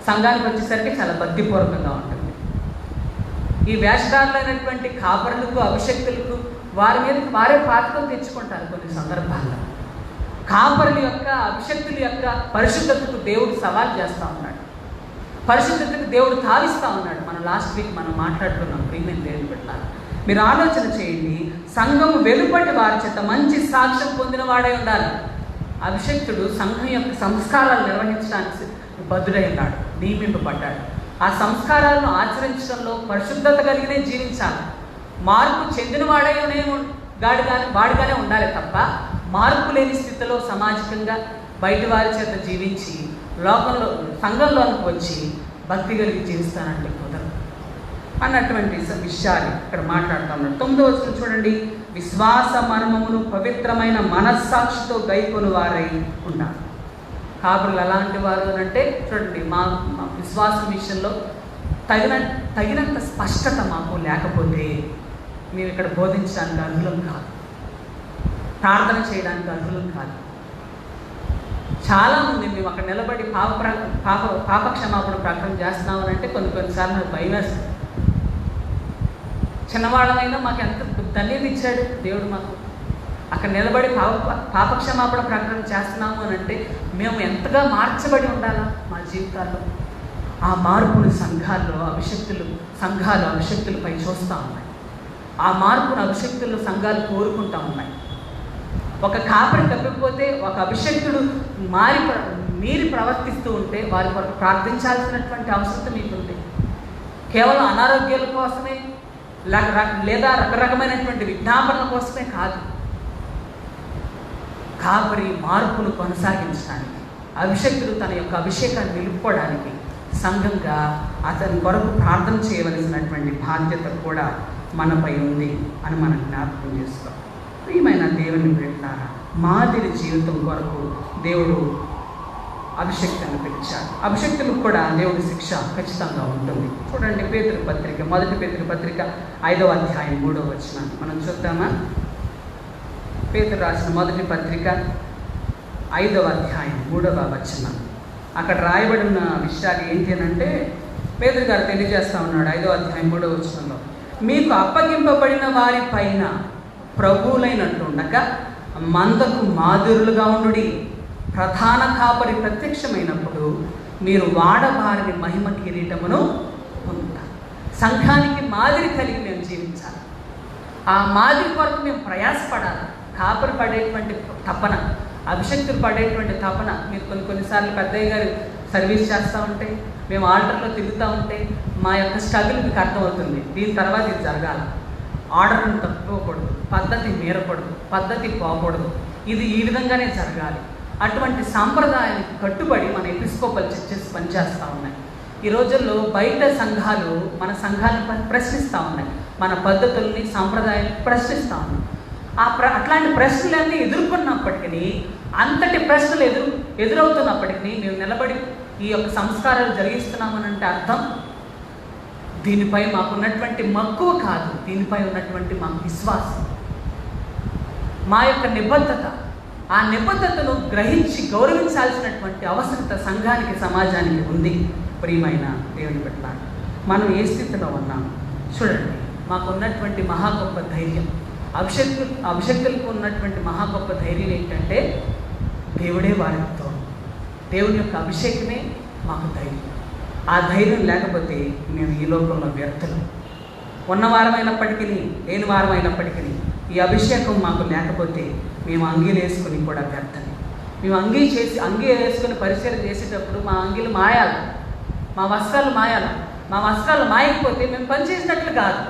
సంఘానికి వచ్చేసరికి చాలా భక్తిపూర్వకంగా ఉంటుంది. ఈ వేషధారులైనటువంటి కాపరులకు, అభిషక్తులకు వారి మీద వారే పాతకం తెచ్చుకుంటారు కొన్ని సందర్భాల్లో. కాపరుల యొక్క, అభిషక్తుల యొక్క పరిశుద్ధతకు దేవుడు సవాల్ చేస్తూ ఉన్నాడు, పరిశుద్ధతకు దేవుడు తావిస్తూ ఉన్నాడు. మనం లాస్ట్ వీక్ మనం మాట్లాడుకున్నాం ప్రియమైన దేవుని పెట్టాలి. మీరు ఆలోచన చేయండి, సంఘము వెలుపటి వారి చేత మంచి సాక్ష్యం పొందిన వాడై ఉండాలి. అభిషక్తుడు సంఘం యొక్క సంస్కారాలు నిర్వహించడానికి బద్ధుడై ఉన్నాడు, నియమింపబడ్డాడు. ఆ సంస్కారాలను ఆచరించడంలో పరిశుద్ధత కలిగినే జీవించాలి. మార్పు చెందిన వాడిగానే ఉండాలి తప్ప మార్పు లేని స్థితిలో సామాజికంగా బయట వారి చేత జీవించి సంఘంలోనికి వచ్చి భక్తి కలిగి జీవిస్తానంటే కుదరదు అన్నటువంటి విషయాలు ఇక్కడ మాట్లాడుతూ ఉన్నాడు. 9వ వచనం చూడండి, విశ్వాస మర్మమును పవిత్రమైన మనస్సాక్షితో గైకొను వారై ఉన్నారు. కాపురులు ఎలాంటి వారు అంటే చూడండి, మా విశ్వాసం విషయంలో తగినంత స్పష్టత మాకు లేకపోతే మేము ఇక్కడ బోధించడానికి అర్హులం కాదు, ప్రార్థన చేయడానికి అర్హులం కాదు. చాలామంది మేము అక్కడ నిలబడి పాప క్షమాపణ ప్రకటన చేస్తున్నామని అంటే కొన్నిసార్లు నాకు భయం వేస్తుంది. చిన్నవాళ్ళమైనా మాకు ఎంత ధన్యత ఇచ్చాడు దేవుడు మాకు. అక్కడ నిలబడి పాపక్షమాపణ ప్రకటన చేస్తున్నాము అని అంటే మేము ఎంతగా మార్చబడి ఉండాలా మా జీవితాల్లో. ఆ మార్పును సంఘాలు అభిషక్తులపై చూస్తూ ఉన్నాయి. ఆ మార్పును సంఘాలు కోరుకుంటూ ఉన్నాయి. ఒక కాపరి తప్పిపోతే, ఒక అభిషక్తుడు మీరి ప్రవర్తిస్తూ ఉంటే వారి కొరకు ప్రార్థించాల్సినటువంటి అవసరం మీకుంది. కేవలం అనారోగ్యాల కోసమే లేదా రకరకమైనటువంటి విజ్ఞాపనల కోసమే కాదు, కాపరి మార్పును కొనసాగించడానికి, అభిషక్తుడు తన యొక్క అభిషేకాన్ని నిలుపుకోవడానికి సంఘంగా అతని కొరకు ప్రార్థన చేయవలసినటువంటి బాధ్యత కూడా మనపై ఉంది అని మనం జ్ఞాపకం చేసుకోం. ప్రియమైన దేవుని బిడ్డలారా, మాదిరి జీవితం కొరకు దేవుడు అభిషక్తులను పిలిచాడు. అభిషక్తులకు కూడా దేవుడి శిక్ష ఖచ్చితంగా ఉంటుంది. చూడండి, పేతురు పత్రిక, మొదటి పేతురు పత్రిక 5వ అధ్యాయం 3వ వచనం మనం చూద్దామా? పేతురు రాసిన మొదటి పత్రిక 5వ అధ్యాయం 3వ వచనం. అక్కడ రాయబడిన విషయాలు ఏంటి అని అంటే, పేతురు గారు తెలియజేస్తా ఉన్నాడు 5వ అధ్యాయం 3వ వచనంలో, మీకు అప్పగింపబడిన వారి పైన ప్రభువులైనట్టుండక మందకు మాదిరులుగా ఉండుడి. ప్రధాన కాపరి ప్రత్యక్షమైనప్పుడు మీరు వాడబారిని మహిమ కిరీటమును పొందుతారు. సంఘానికి మాదిరి కలిగి మేము జీవించాలి. ఆ మాదిరి కొరకు మేము ప్రయాసపడాలి. కాపరి పడేటువంటి తపన, అభిషక్తులు పడేటువంటి తపన. మీరు కొన్నిసార్లు పెద్దయ్య గారు సర్వీస్ చేస్తూ ఉంటే, మేము ఆల్టర్లో తిరుగుతూ ఉంటే మా యొక్క స్ట్రగుల్ మీకు అర్థమవుతుంది. దీని తర్వాత ఇది జరగాలి, ఆర్డర్ను తప్పుకోకూడదు, పద్ధతి మీరకూడదు, పద్ధతి పోకూడదు, ఇది ఈ విధంగానే జరగాలి. అటువంటి సాంప్రదాయానికి కట్టుబడి మన ఎపిస్కోపల్ చర్చెస్ పనిచేస్తూ ఉన్నాయి. ఈ రోజుల్లో బయట సంఘాలు మన సంఘాలను ప్రశ్నిస్తూ ఉన్నాయి, మన పద్ధతుల్ని, సాంప్రదాయాన్ని ప్రశ్నిస్తూ ఉన్నాయి. అట్లాంటి ప్రశ్నలన్నీ ఎదుర్కొన్నప్పటికీ, అంతటి ప్రశ్నలు ఎదురవుతున్నప్పటికీ మేము నిలబడి ఈ యొక్క సంస్కారాలు జరిగిస్తున్నామనంటే అర్థం దీనిపై మాకున్నటువంటి మక్కువ కాదు, దీనిపై ఉన్నటువంటి మా విశ్వాసం, మా యొక్క నిబద్ధత. ఆ నిబద్ధతను గ్రహించి గౌరవించాల్సినటువంటి అవసరత సంఘానికి, సమాజానికి ఉంది. ప్రియమైన దేవుని పట్ల మనం ఏ స్థితిలో ఉన్నాం చూడండి. మాకు ఉన్నటువంటి మహా గొప్ప ధైర్యం, అభిషక్తులకు ఉన్నటువంటి మహా గొప్ప ధైర్యం ఏంటంటే, దేవుడే వారితో, దేవుని యొక్క అభిషేకమే మాకు ధైర్యం. ఆ ధైర్యం లేకపోతే మేము ఈ లోకంలో వ్యర్థులు. ఉన్నవారమైనప్పటికీ, లేని వారమైనప్పటికీ ఈ అభిషేకం మాకు లేకపోతే మేము అంగీలు వేసుకుని కూడా వ్యర్థమే. మేము అంగీ వేసుకుని పరిచయం చేసేటప్పుడు మా అంగీలు మాయాలి, మా వస్త్రాలు మాయాలి. మా వస్త్రాలు మాయకపోతే మేము పనిచేసినట్లు కాదు,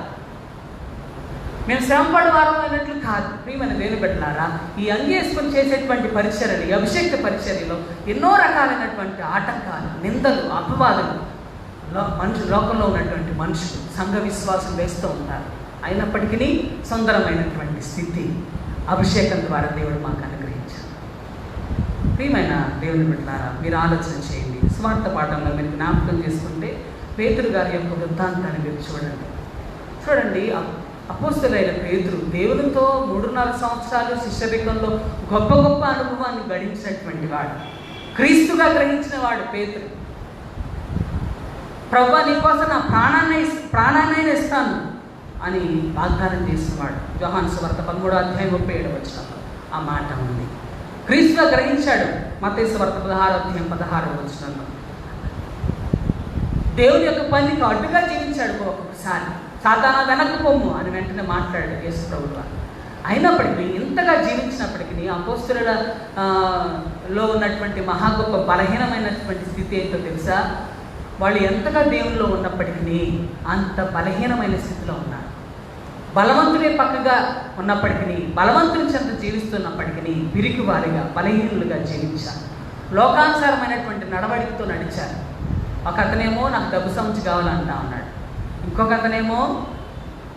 మేము శ్రమపడి వారం అయినట్లు కాదు. ప్రియమైన దేవుని బిడ్డలారా, ఈ అంగీ వేసుకొని చేసేటువంటి పరిచర్యలు, ఈ అభిషేక పరిచర్యలో ఎన్నో రకాలైనటువంటి ఆటంకాలు, నిందలు, అపవాదులు లోకంలో ఉన్నటువంటి మనుషులు సంఘ విశ్వాసం వేస్తూ ఉంటారు. అయినప్పటికీ సుందరమైనటువంటి స్థితి అభిషేకం ద్వారా దేవుడు మాకు అనుగ్రహించారు. ప్రియమైన దేవుని బిడ్డలారా, మీరు ఆలోచన చేయండి. స్వార్థ పాఠంలో మీరు జ్ఞాపకం చేసుకుంటే పేతురు గారి యొక్క వృత్తాంతాన్ని మీరు చూడండి. అపోస్తలుడైన పేతురు దేవునితో 3.5 సంవత్సరాలు శిష్యరికంలో గొప్ప గొప్ప అనుభవాన్ని గడించినటువంటి వాడు, క్రీస్తుగా గ్రహించిన వాడు పేతురు. ప్రభువా, నీకోసం నా ప్రాణాన్నైనా ఇస్తాను అని వాగ్దానం చేసినవాడు. యోహాను సువార్త 13వ అధ్యాయం 37వ వచనంలో ఆ మాట ఉంది. క్రీస్తుగా గ్రహించాడు. మత్తయి సువార్త 16వ అధ్యాయం 16వ వచనంలో. దేవుని యొక్క పనికి అడ్డుగా జీవించాడు. ఒక్కొక్కసారి సాతానా వెనక్కు పొమ్ము అని వెంటనే మాట్లాడాడు యేసు ప్రభువు. అయినప్పటికీ, ఇంతగా జీవించినప్పటికీ అపోస్తలులలో ఉన్నటువంటి మహా గొప్ప బలహీనమైనటువంటి స్థితి ఏంటో తెలుసా? వాళ్ళు ఎంతగా దేవునిలో ఉన్నప్పటికీ అంత బలహీనమైన స్థితిలో ఉన్నారు. బలవంతుడే పక్కగా ఉన్నప్పటికీ, బలవంతుని చెంత జీవిస్తున్నప్పటికీ పిరికి వారిగా, బలహీనులుగా జీవించారు. లోకానుసారమైనటువంటి నడవడికతో నడిచారు. ఒక అతనేమో నాకు డబ్బు సంచి కావాలంటా ఉన్నాడు. ఇంకొక అతనేమో,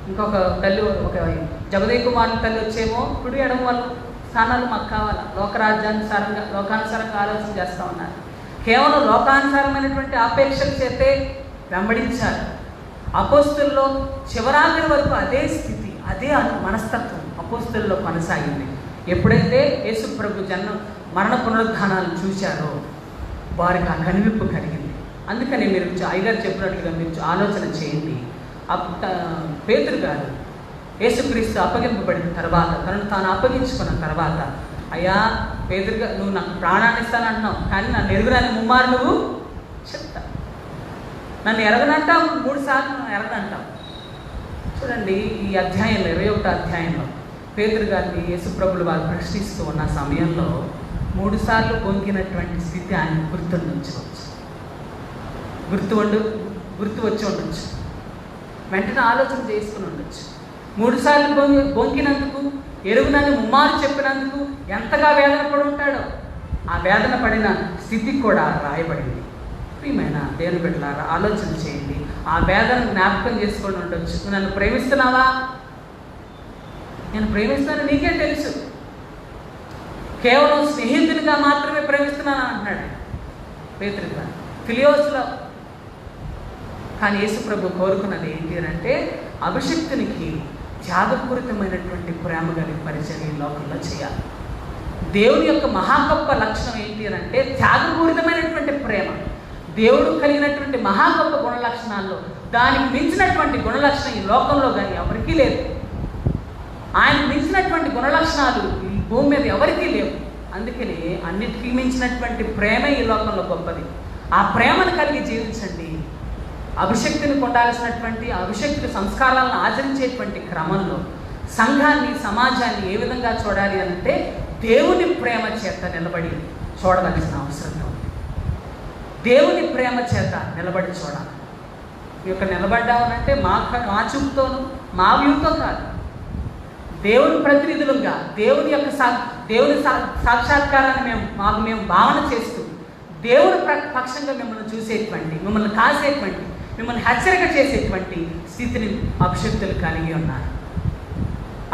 ఇంకొక తల్లి, ఒక జగదేవ్ కుమారుని తల్లి వచ్చేమో కుడి ఎడమ వాళ్ళ స్థానాలు మాకు కావాలా, లోకానుసారంగా ఆలోచన చేస్తూ ఉన్నారు. కేవలం లోకానుసారమైనటువంటి ఆపేక్షల చేతే వెంబడించారు. అపోస్తలుల్లో చివరాఖరి వరకు అదే స్థితి, అదే మనస్తత్వం అపోస్తలుల్లో కొనసాగింది. ఎప్పుడైతే యేసు ప్రభు మరణ పునరుద్ధానాలు చూశారో వారికి ఆ కనివిప్పు కలిగింది. అందుకని మీరు అయ్యగారు చెప్పినట్లుగా మీరు ఆలోచన చేయండి. పేతురు గారు యేసుక్రీస్తు అప్పగింపబడిన తర్వాత, తనను తాను అప్పగించుకున్న తర్వాత, అయ్యా పేతురుగా, నువ్వు నాకు ప్రాణాన్ని ఇస్తానంటున్నావు, కానీ నన్ను ఎరుగునని ముమ్మారు నువ్వు చెప్తా, నన్ను ఎరగనంటావు, 3 సార్లు ఎరగనంటావు. చూడండి, ఈ అధ్యాయంలో 21వ అధ్యాయంలో పేతురు గారిని యేసుప్రభులు వారు ప్రశ్నిస్తూ ఉన్న సమయంలో 3 సార్లు పొంగినటువంటి స్థితి ఆయన గుర్తు వచ్చి ఉండొచ్చు. వెంటనే ఆలోచన చేసుకుని ఉండొచ్చు. 3 సార్లు బొంకినందుకు, ఎరుగునని ముమ్మారు చెప్పినందుకు ఎంతగా వేదన పడి ఉంటాడో. ఆ వేదన పడిన స్థితి కూడా రాయబడింది. ప్రియమైన దేవుని బిడ్డలారా, ఆలోచన చేయండి. ఆ వేదన జ్ఞాపకం చేసుకొని ఉండొచ్చు. నువ్వు నన్ను ప్రేమిస్తున్నావా? నేను ప్రేమిస్తాను నీకే తెలుసు. కేవలం స్నేహితునిగా మాత్రమే ప్రేమిస్తున్నాను అంటున్నాడు పేతురు ఫిలియోస్లో. కానీ యేసు ప్రభు కోరుకున్నది ఏంటి అంటే అభిషిక్తునికి త్యాగపూరితమైనటువంటి ప్రేమ కలిగి పరిచర్య ఈ లోకంలో చేయాలి. దేవుని యొక్క మహాగొప్ప లక్షణం ఏంటి అని అంటే త్యాగపూరితమైనటువంటి ప్రేమ. దేవుడు కలిగినటువంటి మహాగొప్ప గుణ లక్షణాల్లో దానికి మించినటువంటి గుణ లక్షణం ఈ లోకంలో కానీ ఎవరికీ లేదు. ఆయన మించినటువంటి గుణ లక్షణాలు ఈ భూమి మీద ఎవరికీ లేవు. అందుకని అన్నిటికీ మించినటువంటి ప్రేమ ఈ లోకంలో గొప్పది. ఆ ప్రేమను కలిగి జీవించండి. అభిషక్తిని పొందాల్సినటువంటి అభిషక్తి సంస్కారాలను ఆచరించేటువంటి క్రమంలో సంఘాన్ని, సమాజాన్ని ఏ విధంగా చూడాలి అంటే దేవుని ప్రేమ చేత నిలబడి చూడవలసిన అవసరం ఉంది. దేవుని ప్రేమ చేత నిలబడి చూడాలి. ఈ యొక్క నిలబడ్డామనంటే మా చూపుతోనూ మా వ్యూతో కాదు, దేవుని ప్రతినిధులుగా దేవుని యొక్క సాక్షాత్కారాన్ని మేము భావన చేస్తూ దేవుని పక్షంగా మిమ్మల్ని చూసేటువంటి, మిమ్మల్ని కాసేటువంటి, మిమ్మల్ని హెచ్చరిక చేసేటువంటి స్థితిని అభిషక్తులు కలిగి ఉన్నారు.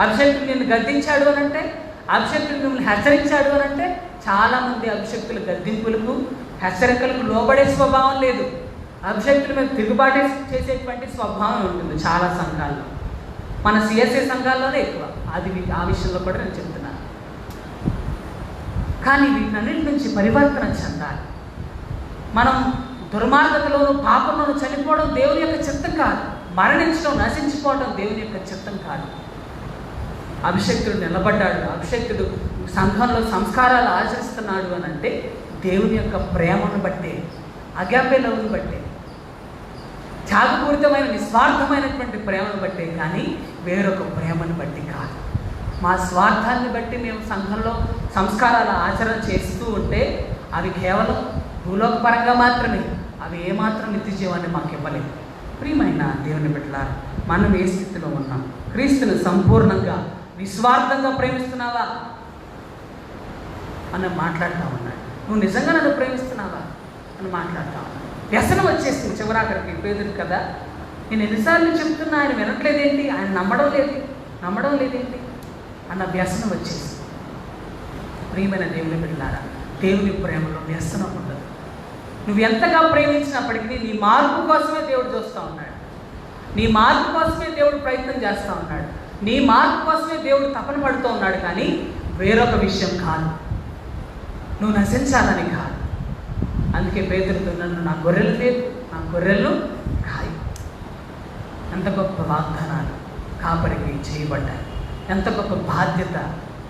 అభిషక్తులు నిన్ను గద్దించాడు అనంటే, అభిషక్తులు మిమ్మల్ని హెచ్చరించాడు అనంటే చాలామంది అభిషక్తుల గద్దింపులకు, హెచ్చరికలకు లోబడే స్వభావం లేదు. అభిషక్తుల మీద తిరుగుబాటు చేసేటువంటి స్వభావం ఉంటుంది చాలా సంఘాల్లో. మన సిఎస్ఏ సంఘాల్లోనే ఎక్కువ. ఆ విషయంలో కూడా నేను చెప్తున్నాను. కానీ వీటన్నిటి నుంచి పరివర్తన చెందాలి. మనం దుర్మార్గతలోనూ పాపంలోనూ చనిపోవడం దేవుని యొక్క చిత్తం కాదు. మరణించడం, నశించిపోవడం దేవుని యొక్క చిత్తం కాదు. అభిషక్తుడు నిలబడ్డాడు, అభిషక్తుడు సంఘంలో సంస్కారాలు ఆచరిస్తున్నాడు అని అంటే దేవుని యొక్క ప్రేమను బట్టే, అగాపే లవ్ను బట్టే, త్యాగపూరితమైన నిస్వార్థమైనటువంటి ప్రేమను బట్టే, కానీ వేరొక ప్రేమను బట్టి కాదు. మా స్వార్థాన్ని బట్టి మేము సంఘంలో సంస్కారాల ఆచరణ చేస్తూ ఉంటే అవి కేవలం భూలోకపరంగా మాత్రమే, అవి ఏమాత్రం నిత్య జీవాన్ని మాకు ఇవ్వలేదు. ప్రియమైన దేవుని బిడ్డలారా, మనం ఏ స్థితిలో ఉన్నాం? క్రీస్తును సంపూర్ణంగా నిస్వార్థంగా ప్రేమిస్తున్నావా అని మాట్లాడుతూ ఉన్నాడు. నువ్వు నిజంగా నన్ను ప్రేమిస్తున్నావా అని మాట్లాడుతూ ఉన్నాడు. వ్యసనం వచ్చేసింది చివరాఖరికి పేదలు కదా. నేను ఎన్నిసార్లు చెప్తున్నా ఆయన వినట్లేదేంటి, ఆయన నమ్మడం లేదేంటి అన్న వ్యసనం వచ్చేసింది. ప్రియమైన దేవుని బిడ్డలారా, దేవుని ప్రేమలో వ్యసనం ఉండదు. నువ్వు ఎంతగా ప్రేమించినప్పటికీ నీ మార్పు కోసమే దేవుడు చూస్తూ ఉన్నాడు. నీ మార్పు కోసమే దేవుడు ప్రయత్నం చేస్తూ ఉన్నాడు. నీ మార్పు కోసమే దేవుడు తపన పడుతూ ఉన్నాడు. కానీ వేరొక విషయం కాదు, నువ్వు నశించాలని కాదు. అందుకే పేతురుతో నన్ను నా గొర్రెలు తేపు, నా గొర్రెలను కాయి. ఎంత గొప్ప వాగ్దానాలు కాపరికి చేయబడ్డాయి, ఎంత గొప్ప బాధ్యత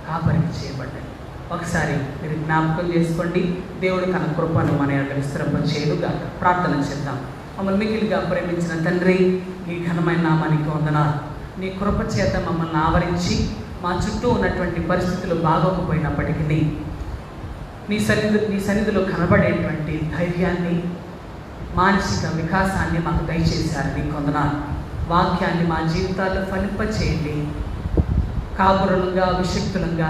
కాపరికి చేయబడ్డాయి. ఒకసారి మీరు జ్ఞాపకం చేసుకోండి. దేవుడు తన కృపను మన యొక్క విస్తరింప చేయుగా. ప్రార్థన చేద్దాం. మమ్మల్ని మిగిలిగా ప్రేమించిన తండ్రి, ఈ ఘనమైన నామానికి వందనాలు. నీ కృప చేత మమ్మల్ని ఆవరించి మా చుట్టూ ఉన్నటువంటి పరిస్థితులు బాగోకపోయినప్పటికీ నీ సన్నిధిలో కనబడేటువంటి ధైర్యాన్ని, మానసిక వికాసాన్ని మాకు దయచేశారు. నీ వందనాలు. వాక్యాన్ని మా జీవితాల్లో ఫలింపచేయండి. కాపురులుగా, అభిషక్తులంగా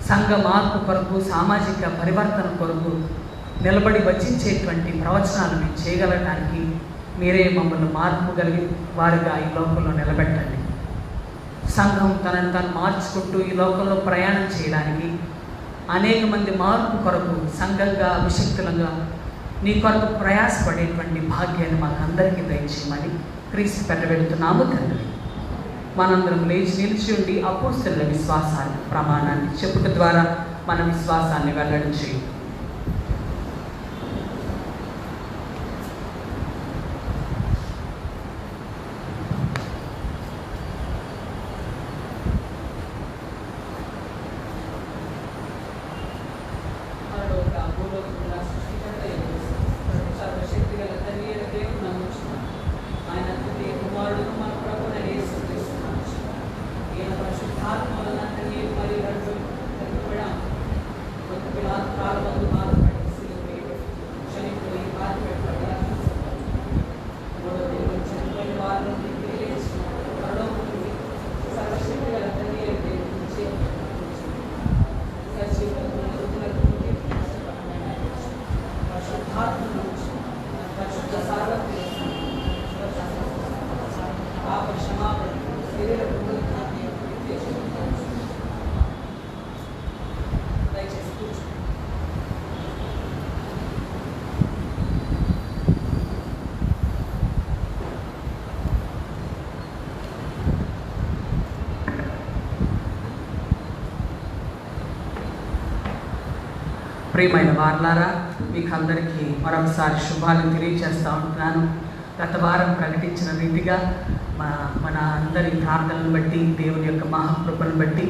సంఘ మార్పు కొరకు, సామాజిక పరివర్తన కొరకు నిలబడి వచించేటువంటి ప్రవచనాలు మేము చేయగలడానికి మీరే మమ్మల్ని మార్పు కలిగి వారిగా ఈ లోకంలో నిలబెట్టండి. సంఘం తనను తాను మార్చుకుంటూ ఈ లోకంలో ప్రయాణం చేయడానికి అనేక మంది మార్పు కొరకు సంఘంగా, అభిషక్తులంగా నీ కొరకు ప్రయాసపడేటువంటి భాగ్యాన్ని మాకు అందరికీ దయచేయమని క్రీస్తు పెట్టబెడుతున్నాము తండ్రి. మనందరం లేచి నిలిచి ఉండి అపోస్తలుల విశ్వాసాన్ని, ప్రమాణాన్ని చెప్పుట ద్వారా మన విశ్వాసాన్ని వెల్లడి చేయి. ప్రారంభం ప్రియమైన వారలారా, మీకు అందరికీ మరొకసారి శుభాలు తెలియజేస్తూ ఉంటున్నాను. గత వారం ప్రకటించిన రీతిగా మన అందరి ప్రార్థనలను బట్టి, దేవుని యొక్క మహాకృపను బట్టి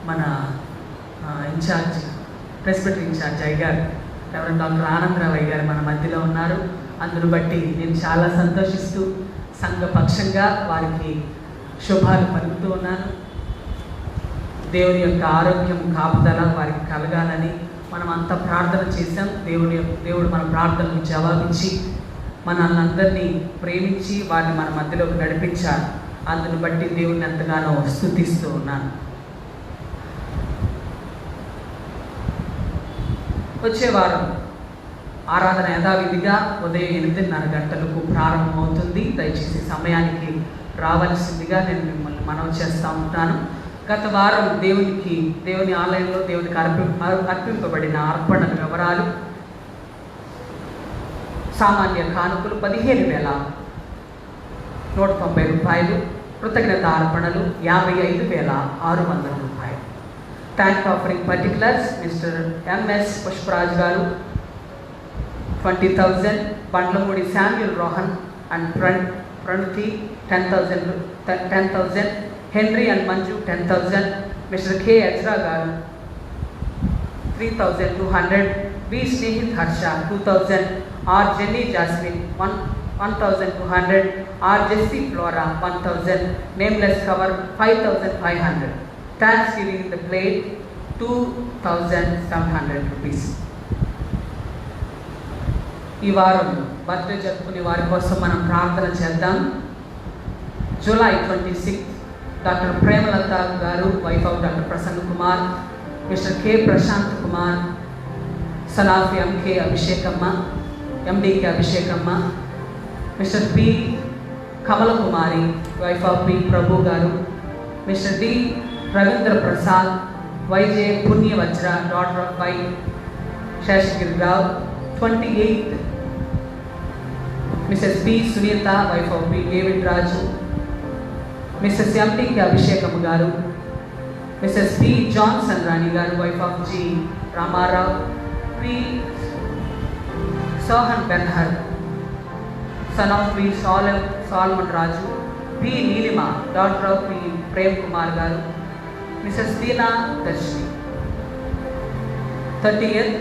మన ఇన్ఛార్జ్ ప్రెసిడెంట్ ఇన్ఛార్జ్ అయ్యగారు రెవరెండ్ డాక్టర్ ఆనందరావు అయ్యగారు మన మధ్యలో ఉన్నారు. అందును బట్టి నేను చాలా సంతోషిస్తూ సంఘపక్షంగా వారికి శుభాలు పలుకుతూ ఉన్నాను. దేవుని యొక్క ఆరోగ్యం కాపుదల వారికి కలగాలని మనం అంతా ప్రార్థన చేశాం. దేవుడు మన ప్రార్థనకు జవాబిచ్చి మనల్ని అందరినీ ప్రేమించి వారిని మన మధ్యలోకి నడిపించారు. అందును బట్టి దేవుడిని ఎంతగానో స్తుతిస్తూ ఉన్నాను. వచ్చే వారం ఆరాధన యథావిధిగా ఉదయం 8:30 గంటలకు ప్రారంభమవుతుంది. దయచేసి సమయానికి రావాల్సిందిగా నేను మిమ్మల్ని మనవి చేస్తూ ఉంటాను. గత వారం దేవుని ఆలయంలో దేవునికి అర్పింపబడిన అర్పణల వివరాలు: సామాన్య కానుకలు 15,190 రూపాయలు, కృతజ్ఞత అర్పణలు 55,600 రూపాయలు. Thank offering particulars mister MS Pushparaj గారు 20,000, Bandlamudi Samuel Rohan and Pranathi 10,000, Henry and Manju 10,000, mister K Ezra గారు 3,200, B Snehith Harsha 2,000, R Jenny Jasmine 1,200, R Jessie Flora 1,000, nameless cover 5,500. Thanks giving the plate 2,700 rupees. ఈ వారం బర్త్డే జరుపుకునే వారి కోసం మనం ప్రార్థన చేద్దాం. July 26 doctor Premalatha garu, wife of doctor Prasanna Kumar, mister K Prashanth Kumar, సలాఫ్ MK Abhishekamma, MDK Abhishekamma, mister P Kamala Kumari, wife of P Prabhu garu, mister D Ravindra Prasad, YJ Punyavajra, daughter of Y Seshagirirao. 28 Mrs P Sunitha, wife of P David Raju, Mrs ఎంటికి Abhishekam garu, Mrs P Johnson Rani garu, wife of G Ramarao, P Sohan Benhur, son of P Solomon Raju, P Neelima, daughter of P Prem Kumar garu, Mrs Deena Darshini. 30th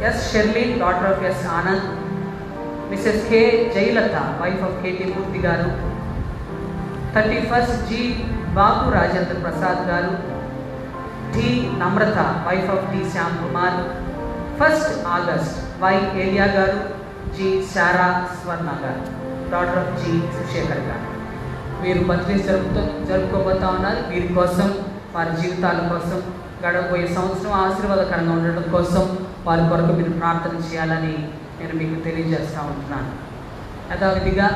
S Sherlin, daughter of S Anand, Mrs K Jayalatha, wife of KT Murthy garu. 31st G Babu Rajendra Prasad garu, T Namratha, wife of T Shyam Kumar. 1st August Y Eliya garu, G Sarah స్వర్ణ గారు, డాటర్ ఆఫ్ జి సుశేఖర్ గారు. వీరు బర్త్డే జరుపుకోబోతా ఉన్నారు. వీరి కోసం, వారి జీవితాల కోసం, గడవబోయే సంవత్సరం ఆశీర్వాదకరంగా ఉండడం కోసం వారి కొరకు మీరు ప్రార్థన చేయాలని నేను మీకు తెలియజేస్తూ ఉంటున్నాను. యథావిధిగా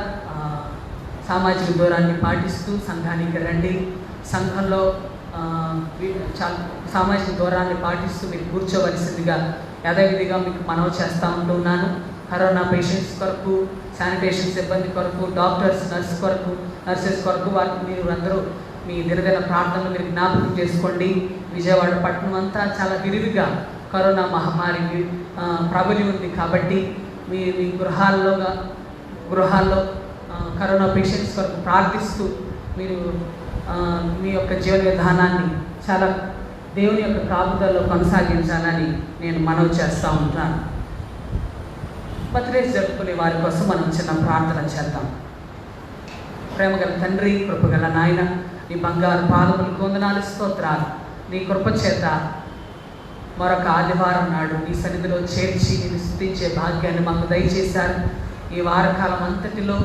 సామాజిక దూరాన్ని పాటిస్తూ సంఘానికి రండి. సంఘంలో సామాజిక దూరాన్ని పాటిస్తూ మీరు కూర్చోవలసిందిగా యథావిధిగా మీకు మనవి చేస్తూ ఉంటున్నాను. కరోనా పేషెంట్స్ కొరకు, శానిటేషన్ సిబ్బంది కొరకు, డాక్టర్స్ నర్సెస్ కొరకు వారికి మీరు అందరూ మీ దినదిన ప్రార్థనలు మీరు జ్ఞాపకం చేసుకోండి. విజయవాడ పట్టణం అంతా చాలా విరివిగా కరోనా మహమ్మారి ప్రబలి ఉంది కాబట్టి మీ గృహాల్లో కరోనా పేషెంట్స్ కొరకు ప్రార్థిస్తూ మీరు మీ యొక్క జీవన విధానాన్ని చాలా దేవుని యొక్క కాపుదల్లో కొనసాగించాలని నేను మనవి చేస్తూ ఉంటాను. బర్త్డే జరుపుకునే వారి కోసం మనం చిన్న ప్రార్థన చేద్దాం. ప్రేమగల తండ్రి, కృపగల నాయన, నీ బంగారు పాదములకు వందనాలు, స్తోత్రాలు. నీ కృప చేత మరొక ఆదివారం నాడు నీ సన్నిధిలో చేర్చి నేను స్తుతించే భాగ్యాన్ని మాకు దయచేశారు. ఈ వారకాలం అంతటిలో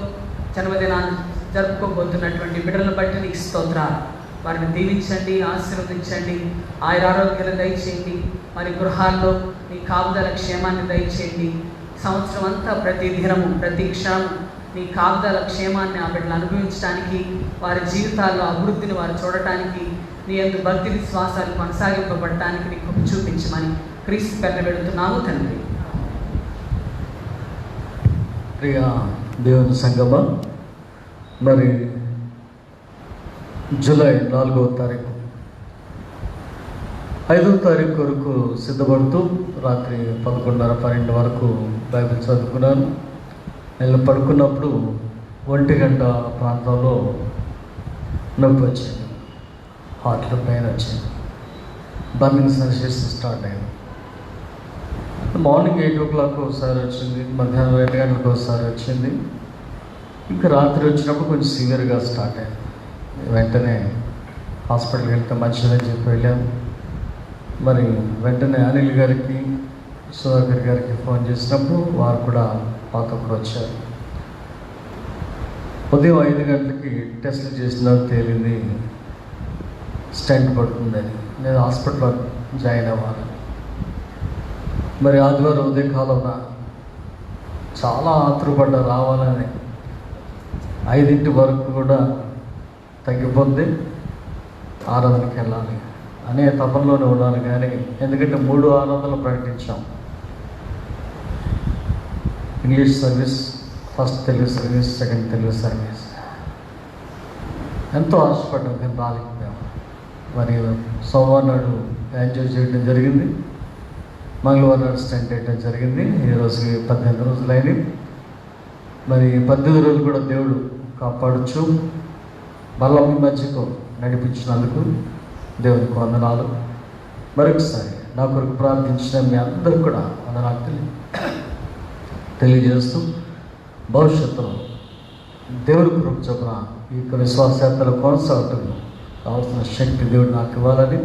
జన్మదినాన్ని జరుపుకోబోతున్నటువంటి బిడ్డలను బట్టి నీకు స్తోత్రాలు. వారిని దీవించండి, ఆశీర్వదించండి, ఆయురారోగ్యాలు దయచేయండి. మరి గృహాల్లో నీ కాపుదల క్షేమాన్ని దయచేయండి. సంవత్సరం అంతా ప్రతి దినము, ప్రతి క్షణం నీ కాపుదల క్షేమాన్ని ఆ బిడ్డలు అనుభవించడానికి, వారి జీవితాల్లో అభివృద్ధిని వారు చూడటానికి, నీ యందు భక్తి విశ్వాసాలు కొనసాగింపబడటానికి నీ కృప చూపించమని క్రీస్తు పేరున పెడుతున్నాము తండ్రి. ప్రియ దేవుని సంగమా, మరి జూలై 4వ తారీఖు 5వ తారీఖు కొరకు సిద్ధపడుతూ రాత్రి 11:30-12 వరకు బైబిల్ చదువుకున్నాను. నేను పడుకున్నప్పుడు 1 గంట ప్రాంతంలో నొప్పి వచ్చింది, హార్ట్లో పెయిన్ వచ్చింది, బర్నింగ్ సెన్సేషన్ స్టార్ట్ అయింది. మార్నింగ్ 8 o'clock ఒకసారి వచ్చింది, మధ్యాహ్నం 2 గంటలకు ఒకసారి వచ్చింది, ఇంకా రాత్రి వచ్చినప్పుడు కొంచెం సివియర్గా స్టార్ట్ అయింది. వెంటనే హాస్పిటల్కి వెళ్తే మంచిదని చెప్పి వెళ్ళాము. మరి వెంటనే అనిల్ గారికి, సుధాకర్ గారికి ఫోన్ చేసినప్పుడు వారు కూడా పాతకు వచ్చారు. ఉదయం 5 గంటలకి టెస్ట్లు చేసినా తేలింది స్టెంట్ పడుతుందని. నేను హాస్పిటల్లో జాయిన్ అవ్వాలి. మరి ఆదివారం ఉదయకాలం చాలా ఆతృపడ్డ రావాలని 5 వరకు కూడా తగ్గిపోద్ది, ఆరాధనకి వెళ్ళాలి అనే తపనలోనే ఉన్నాను. కానీ ఎందుకంటే 3 ఆరాధనలు ప్రకటించాం. English service, first Telugu service, second Telugu service. ఎంతో ఆశపడ్డాం కానీ రాలేకపోయాం. మరి సోమవారం నాడు ఎంజాయ్ చేయడం జరిగింది, మంగళవారం నాడు స్టెంట్ వేయడం జరిగింది. ఈ రోజుకి 18 రోజులైనవి. మరి 18 రోజులు కూడా దేవుడు కాపాడచ్చు, మళ్ళీ మీ మధ్యకు నడిపించినందుకు దేవునికి వందనాలు. మరొకసారి నా కొరకు ప్రార్థించిన మీ అందరికి కూడా వందనాలు తెలియజేస్తూ, భవిష్యత్తులో దేవుడి కృప చొప్పున ఈ యొక్క విశ్వాసయాత్రలో కొనసాగుతూ కావాల్సిన శక్తి దేవుడు నాకు ఇవ్వాలని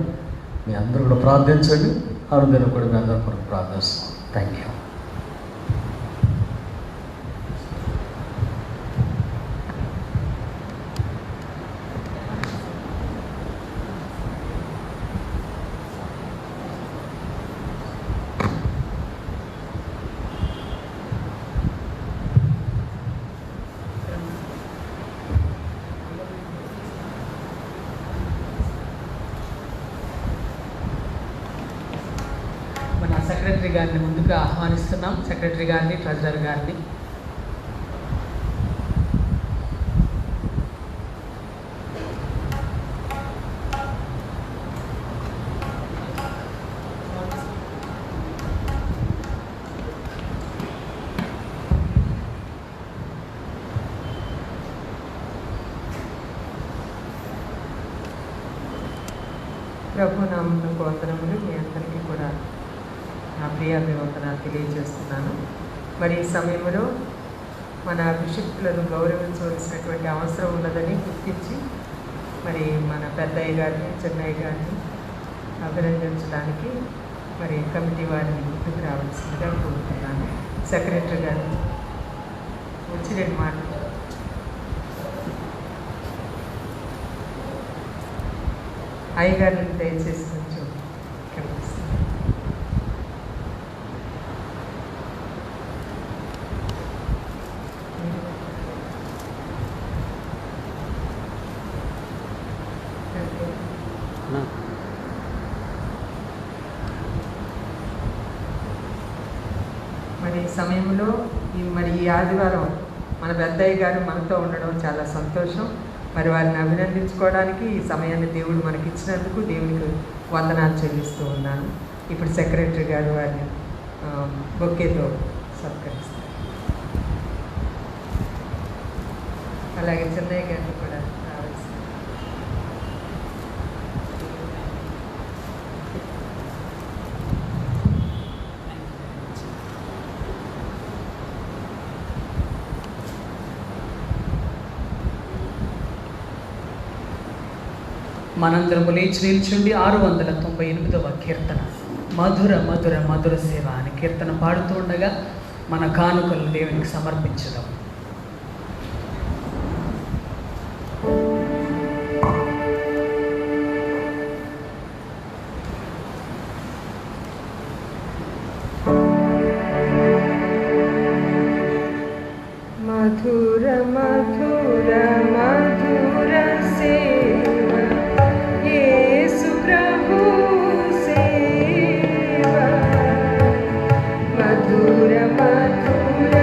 మీ అందరూ కూడా ప్రార్థించండి. అనుదినం కూడా మీ అందరూ కొరకు ప్రార్థిస్తాం. Thank you. సెక్రటరీ గారిని ముందుగా ఆహ్వానిస్తున్నాం. సెక్రటరీ గారిని, ట్రెజరర్ గారిని. ప్రభు నామమునకు వందనములు. మీ అందరికీ కూడా నా ప్రియాభివందనాలు తెలియజేస్తున్నాను. మరి ఈ సమయంలో మన బిషప్లను గౌరవించవలసినటువంటి అవసరం ఉన్నదని గుర్తించి మరి మన పెద్దయ్య గారిని, చెన్నయ్య గారిని అభినందించడానికి మరి కమిటీ వారిని ముందుకు రావాల్సిందిగా కోరుతున్నాను. సెక్రటరీ గారు వచ్చి 2 మాటలు. అయ్యగారిని దయచేసి కొంచెం కనిపిస్తుంది. మరి ఈ సమయంలో ఈ ఆదివారం మన పెద్దయ్య గారు మనతో ఉండడం చాలా సంతోషం. మరి వారిని అభినందించుకోవడానికి ఈ సమయాన్ని దేవుడు మనకి ఇచ్చినందుకు దేవునికి వందనాలు చెల్లిస్తూ ఉన్నాను. ఇప్పుడు సెక్రటరీ గారు వారిని బొకేతో సత్కరిస్తారు. అలాగే చెన్నయ్య గారిని కూడా రావాల్సింది. మనందరము లేచి నిల్చుండి 698వ కీర్తన మధుర మధుర మధుర సేవ అని కీర్తన పాడుతూ ఉండగా మన కానుకలు దేవునికి సమర్పించడం. మధుర మధుర మధుర సేవ యేసు ప్రభు సేవ, మధుర మధుర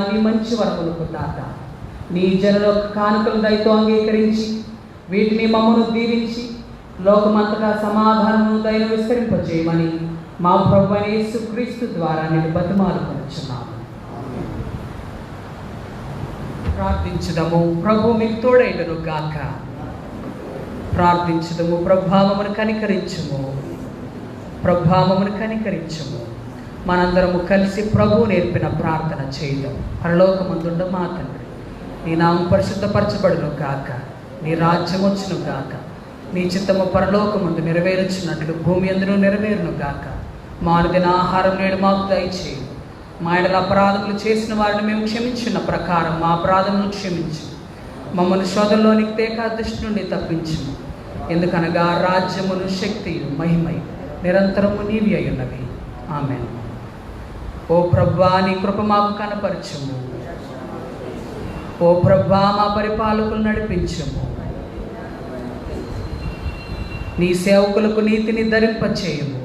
నీ మంచి వరములకు దాత, నీ జనుల కానుకలు దయతో అంగీకరించి వీటిని మమ్మను దీవించి లోకమంతటా సమాధానము దయను విస్తరింపజేయమని మా ప్రభువైన యేసుక్రీస్తు ద్వారా నేను బతిమాలుకొనుచున్నాను. ప్రార్థించుదము. ప్రభు మీకు తోడైండును గాక. ప్రార్థించుదము. ప్రభావమును కనికరించుము. ప్రభావమును కనికరించుము. మనందరము కలిసి ప్రభు నేర్పిన ప్రార్థన చేయుదాం. పరలోకమందుండ మా తండ్రి, నీ నామం పరిశుద్ధపరచబడును గాక. నీ రాజ్యం వచ్చును గాక. నీ చిత్తము పరలోకమందు నెరవేర్చున్నట్లు భూమి అందును నెరవేరును గాక. మానుదిన ఆహారం నేడు మాకు దయచేయు. మా ఎడల అపరాధములు చేసిన వారిని మేము క్షమించిన ప్రకారం మా అపరాధములను క్షమించు. మమ్మల్ని శోధనలోనికి తేక దృష్టి నుండి తప్పించుము. ఎందుకనగా రాజ్యమును, శక్తియు, మహిమయు నిరంతరము నీవి అయి ఉన్నవి. ఆమేన్. ఓ ప్రభువా, నీ కృప మాకు కనపరచుము. ఓ ప్రభువా, మా పరిపాలకులు నడిపించుము. నీ సేవకులకు నీతిని ధరింపచేయుము.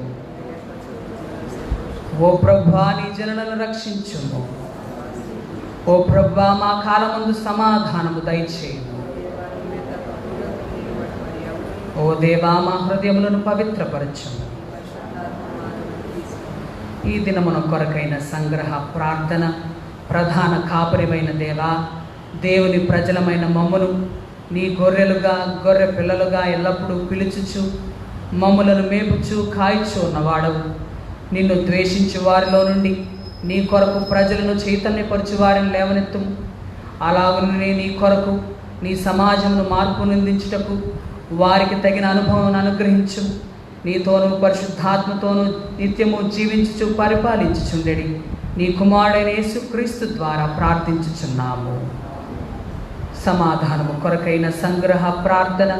ఓ ప్రభువా, నీ జనులను రక్షించుము. ఓ ప్రభువా, మా కాలమందు సమాధానము దయచేయుము. ఓ దేవా, మా హృదయములను పవిత్రపరచుము. ఈ దినమున కొరకైన సంగ్రహ ప్రార్థన. ప్రధాన కాపరిమైన దేవా, దేవుని ప్రజలమైన మమ్మును నీ గొర్రెలుగా, గొర్రె పిల్లలుగా ఎల్లప్పుడూ పిలుచుచు మమ్ములను మేపుచు కాయిచు ఉన్నవాడవు. నిన్ను ద్వేషించు వారిలో నుండి నీ కొరకు ప్రజలను చైతన్యపరచు వారిని లేవనెత్తుము. అలాగనే నీ కొరకు నీ సమాజమును మార్పు నిందించుటకు వారికి తగిన అనుభవం అనుగ్రహించు. నీతోనూ పరిశుద్ధాత్మతోనూ నిత్యము జీవించుచు పరిపాలించుచుండెడి నీ కుమారుడైన యేసుక్రీస్తు ద్వారా ప్రార్థించుచున్నాము. సమాధానము కొరకైన సంగ్రహ ప్రార్థన.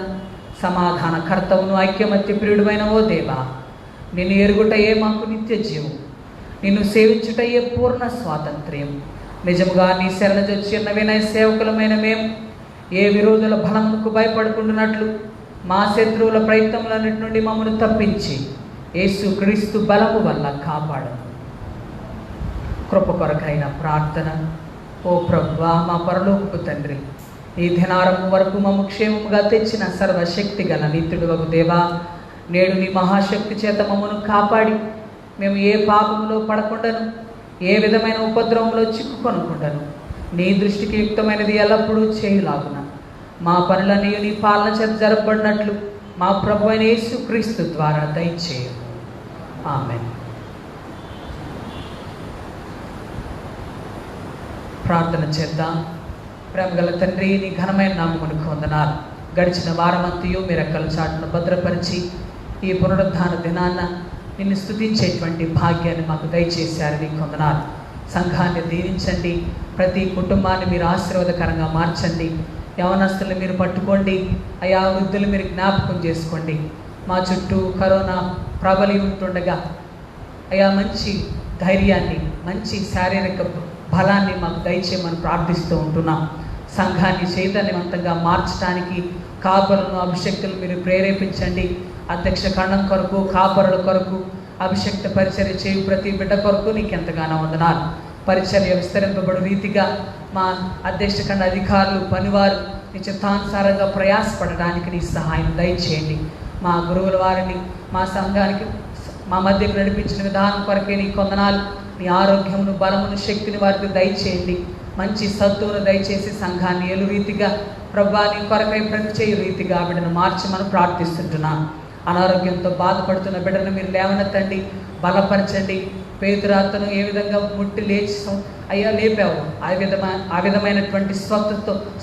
సమాధాన కర్తవును ఐక్యమత్య ప్రియుడువైన ఓ దేవా, నిన్ను ఎరుగుటయే మాకు నిత్య జీవం, నిన్ను సేవించుటయే పూర్ణ స్వాతంత్ర్యం. నిజముగా నీ శరణజొచ్చిన వినయ సేవకులమైన మేము ఏ విరోధుల బలమునకు భయపడుకుంటున్నట్లు మా శత్రువుల ప్రయత్నములన్నిటి నుండి మమ్మల్ని తప్పించి యేసుక్రీస్తు బలము వల్ల కాపాడు. కృప కొరకైన ప్రార్థన. ఓ ప్రభువా, మా పరలోకపు తండ్రి, ఈ దినారంభం వరకు మమ్ము క్షేమముగా తెచ్చిన సర్వశక్తి గల నిత్యుడవగు దేవా, నేడు నీ మహాశక్తి చేత మమ్మను కాపాడి మేము ఏ పాపములో పడకుండాను, ఏ విధమైన ఉపద్రవంలో చిక్కుకొనకుండాను నీ దృష్టికి యుక్తమైనది ఎల్లప్పుడూ చేయులాగున మా పనులన్నీ నీ పాలన చేత జరపబడినట్లు మా ప్రభు అయిన యేసుక్రీస్తు ద్వారా దయచేయము. ఆమేన్. ప్రార్థన చేద్దాం. ప్రేమగల తండ్రి, నీ ఘనమైన నామమునకు వందనాలు. గడిచిన వారమంతయు మీ రెక్కల చాటును భద్రపరిచి ఈ పునరుద్ధాన దినాన్న నిన్ను స్తుతించేటువంటి భాగ్యాన్ని మాకు దయచేశారు. నీకు వందనాలు. సంఘాన్ని దీవించండి. ప్రతి కుటుంబాన్ని మీరు ఆశీర్వాదకరంగా మార్చండి. యవనస్తులు మీరు పట్టుకోండి. అయా, వృద్ధులు మీరు జ్ఞాపకం చేసుకోండి. మా చుట్టూ కరోనా ప్రబలి ఉంటుండగా అయా, మంచి ధైర్యాన్ని, మంచి శారీరక బలాన్ని మాకు దయచేయమని ప్రార్థిస్తూ ఉంటున్నాం. సంఘాన్ని చైతన్యవంతంగా మార్చడానికి కాపరులను, అభిషక్తులు మీరు ప్రేరేపించండి. అధ్యక్ష ఖండం కొరకు, కాపరుల కొరకు, అభిషక్త పరిచర్య చేయు ప్రతి బిడ్డ కొరకు నీకు ఎంతగానో వందనాలు. పరిచర్య విస్తరింపబడు రీతిగా మా అధ్యక్ష ఖండ అధికారులు, పనివారు నీ చిత్తానుసారంగా ప్రయాసపడడానికి నీ సహాయం దయచేయండి. మా గురువుల వారిని మా సంఘానికి మా మధ్యకు నడిపించిన విధానం కొరకే నీకు వందనాలు. నీ ఆరోగ్యమును, బలమును, శక్తిని వారికి దయచేయండి. మంచి సత్తువును దయచేసి సంఘాన్ని ఏలు రీతిగా ప్రభువా నీ కొరకై ప్రతి చేయు రీతిగా బిడ్డను మార్చమని ప్రార్థిస్తుంటున్నాను. అనారోగ్యంతో బాధపడుతున్న బిడ్డను మీరు లేవనెత్తండి, బలపరచండి. పేతురాతను ఏ విధంగా ముట్టి లేచి అయ్యా లేపావు, ఆ విధమైనటువంటి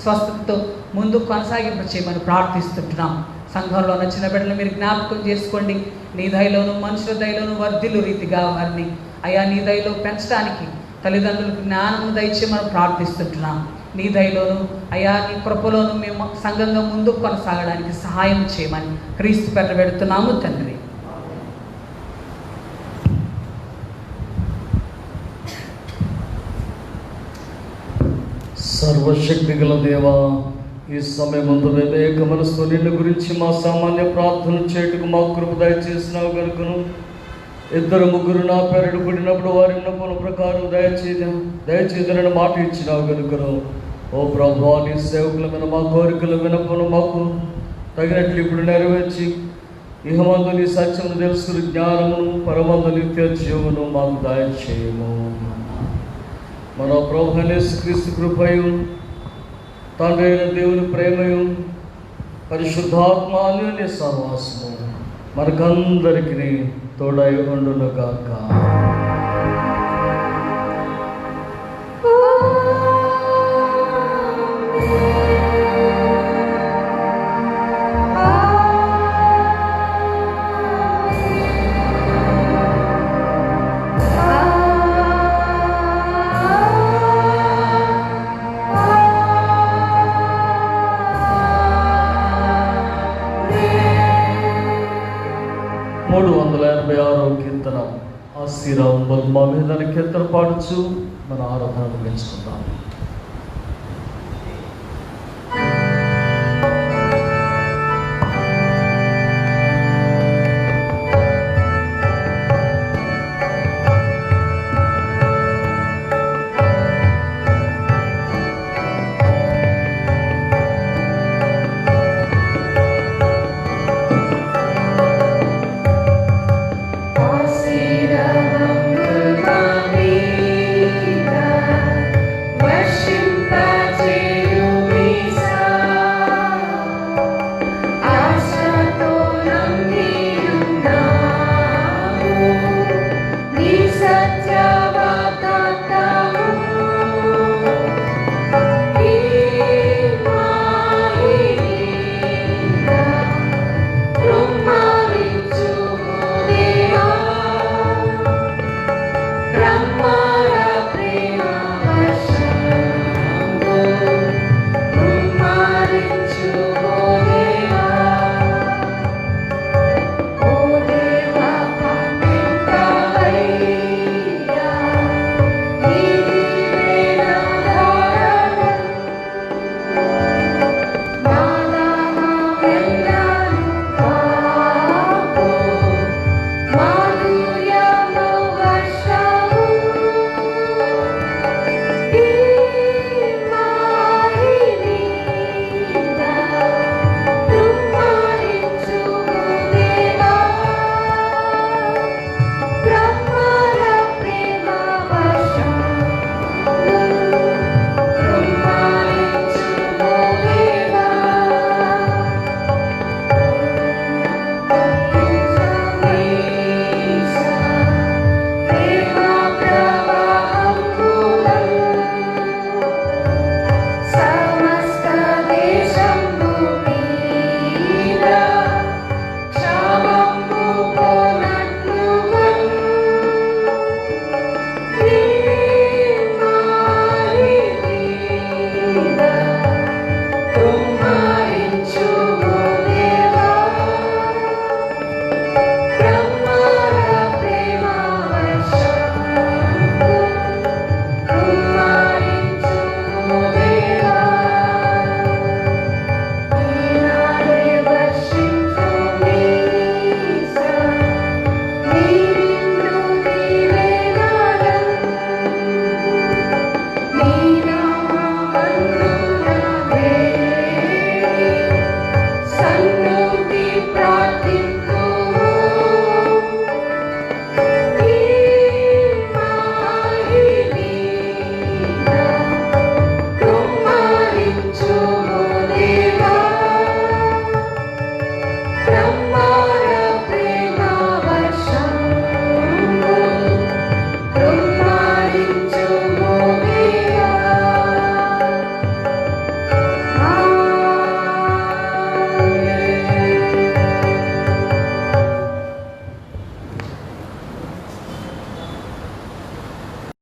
స్వస్థతతో ముందు కొనసాగింపు చేయమని ప్రార్థిస్తుంటున్నాం. సంఘంలో ఉన్న చిన్న బిడ్డలు మీరు జ్ఞాపకం చేసుకోండి. నీ దయలోను, మనుషుల దయలోను వర్ధిల్లు రీతిగా వారిని అయ్యా నీ దయలో పెంచడానికి తల్లిదండ్రులకు జ్ఞానము దయచేయమని ప్రార్థిస్తుంటున్నాం. నీ దయలోను అయ్యా నీ కృపలోను మేము సంఘంగా ముందుకు కొనసాగడానికి సహాయం చేయమని క్రీస్తు పేరిట పెడుతున్నాము తండ్రి. సర్వశక్తి గల దేవా, ఈ సమయమందు మేము ఏక మనసుతో నిన్ను గురించి మా సామాన్య ప్రార్థన చేయుటకు మా కృప దయచేసినావు కనుకను ఇద్దరు ముగ్గురు నా పేరుడు పుట్టినప్పుడు వారి విన్నపముల ప్రకారం దయచేదనని మాట ఇచ్చినావు కనుకను ఓ ప్రభువా, నీ సేవకుల మీద మా కోరికల విన్నపములు మాకు తగినట్లు ఇప్పుడు నెరవేర్చి ఇహమందు నీ సత్యమును తెలుసుకుని జ్ఞానమును పరమందు నిత్య జీవమును మాకు దయచేయము. మన ప్రభువైన యేసుక్రీస్తు కృపయు తండ్రి అయిన దేవుని ప్రేమయు పరిశుద్ధాత్మ అన్యోన్య సహవాసము మనకందరికీ తోడై ఉండును గాక. కీర్తన ఆశీర్వాదం మా మీద కీర్తన పాడుచు మన ఆరాధన ముగించుకుందాం.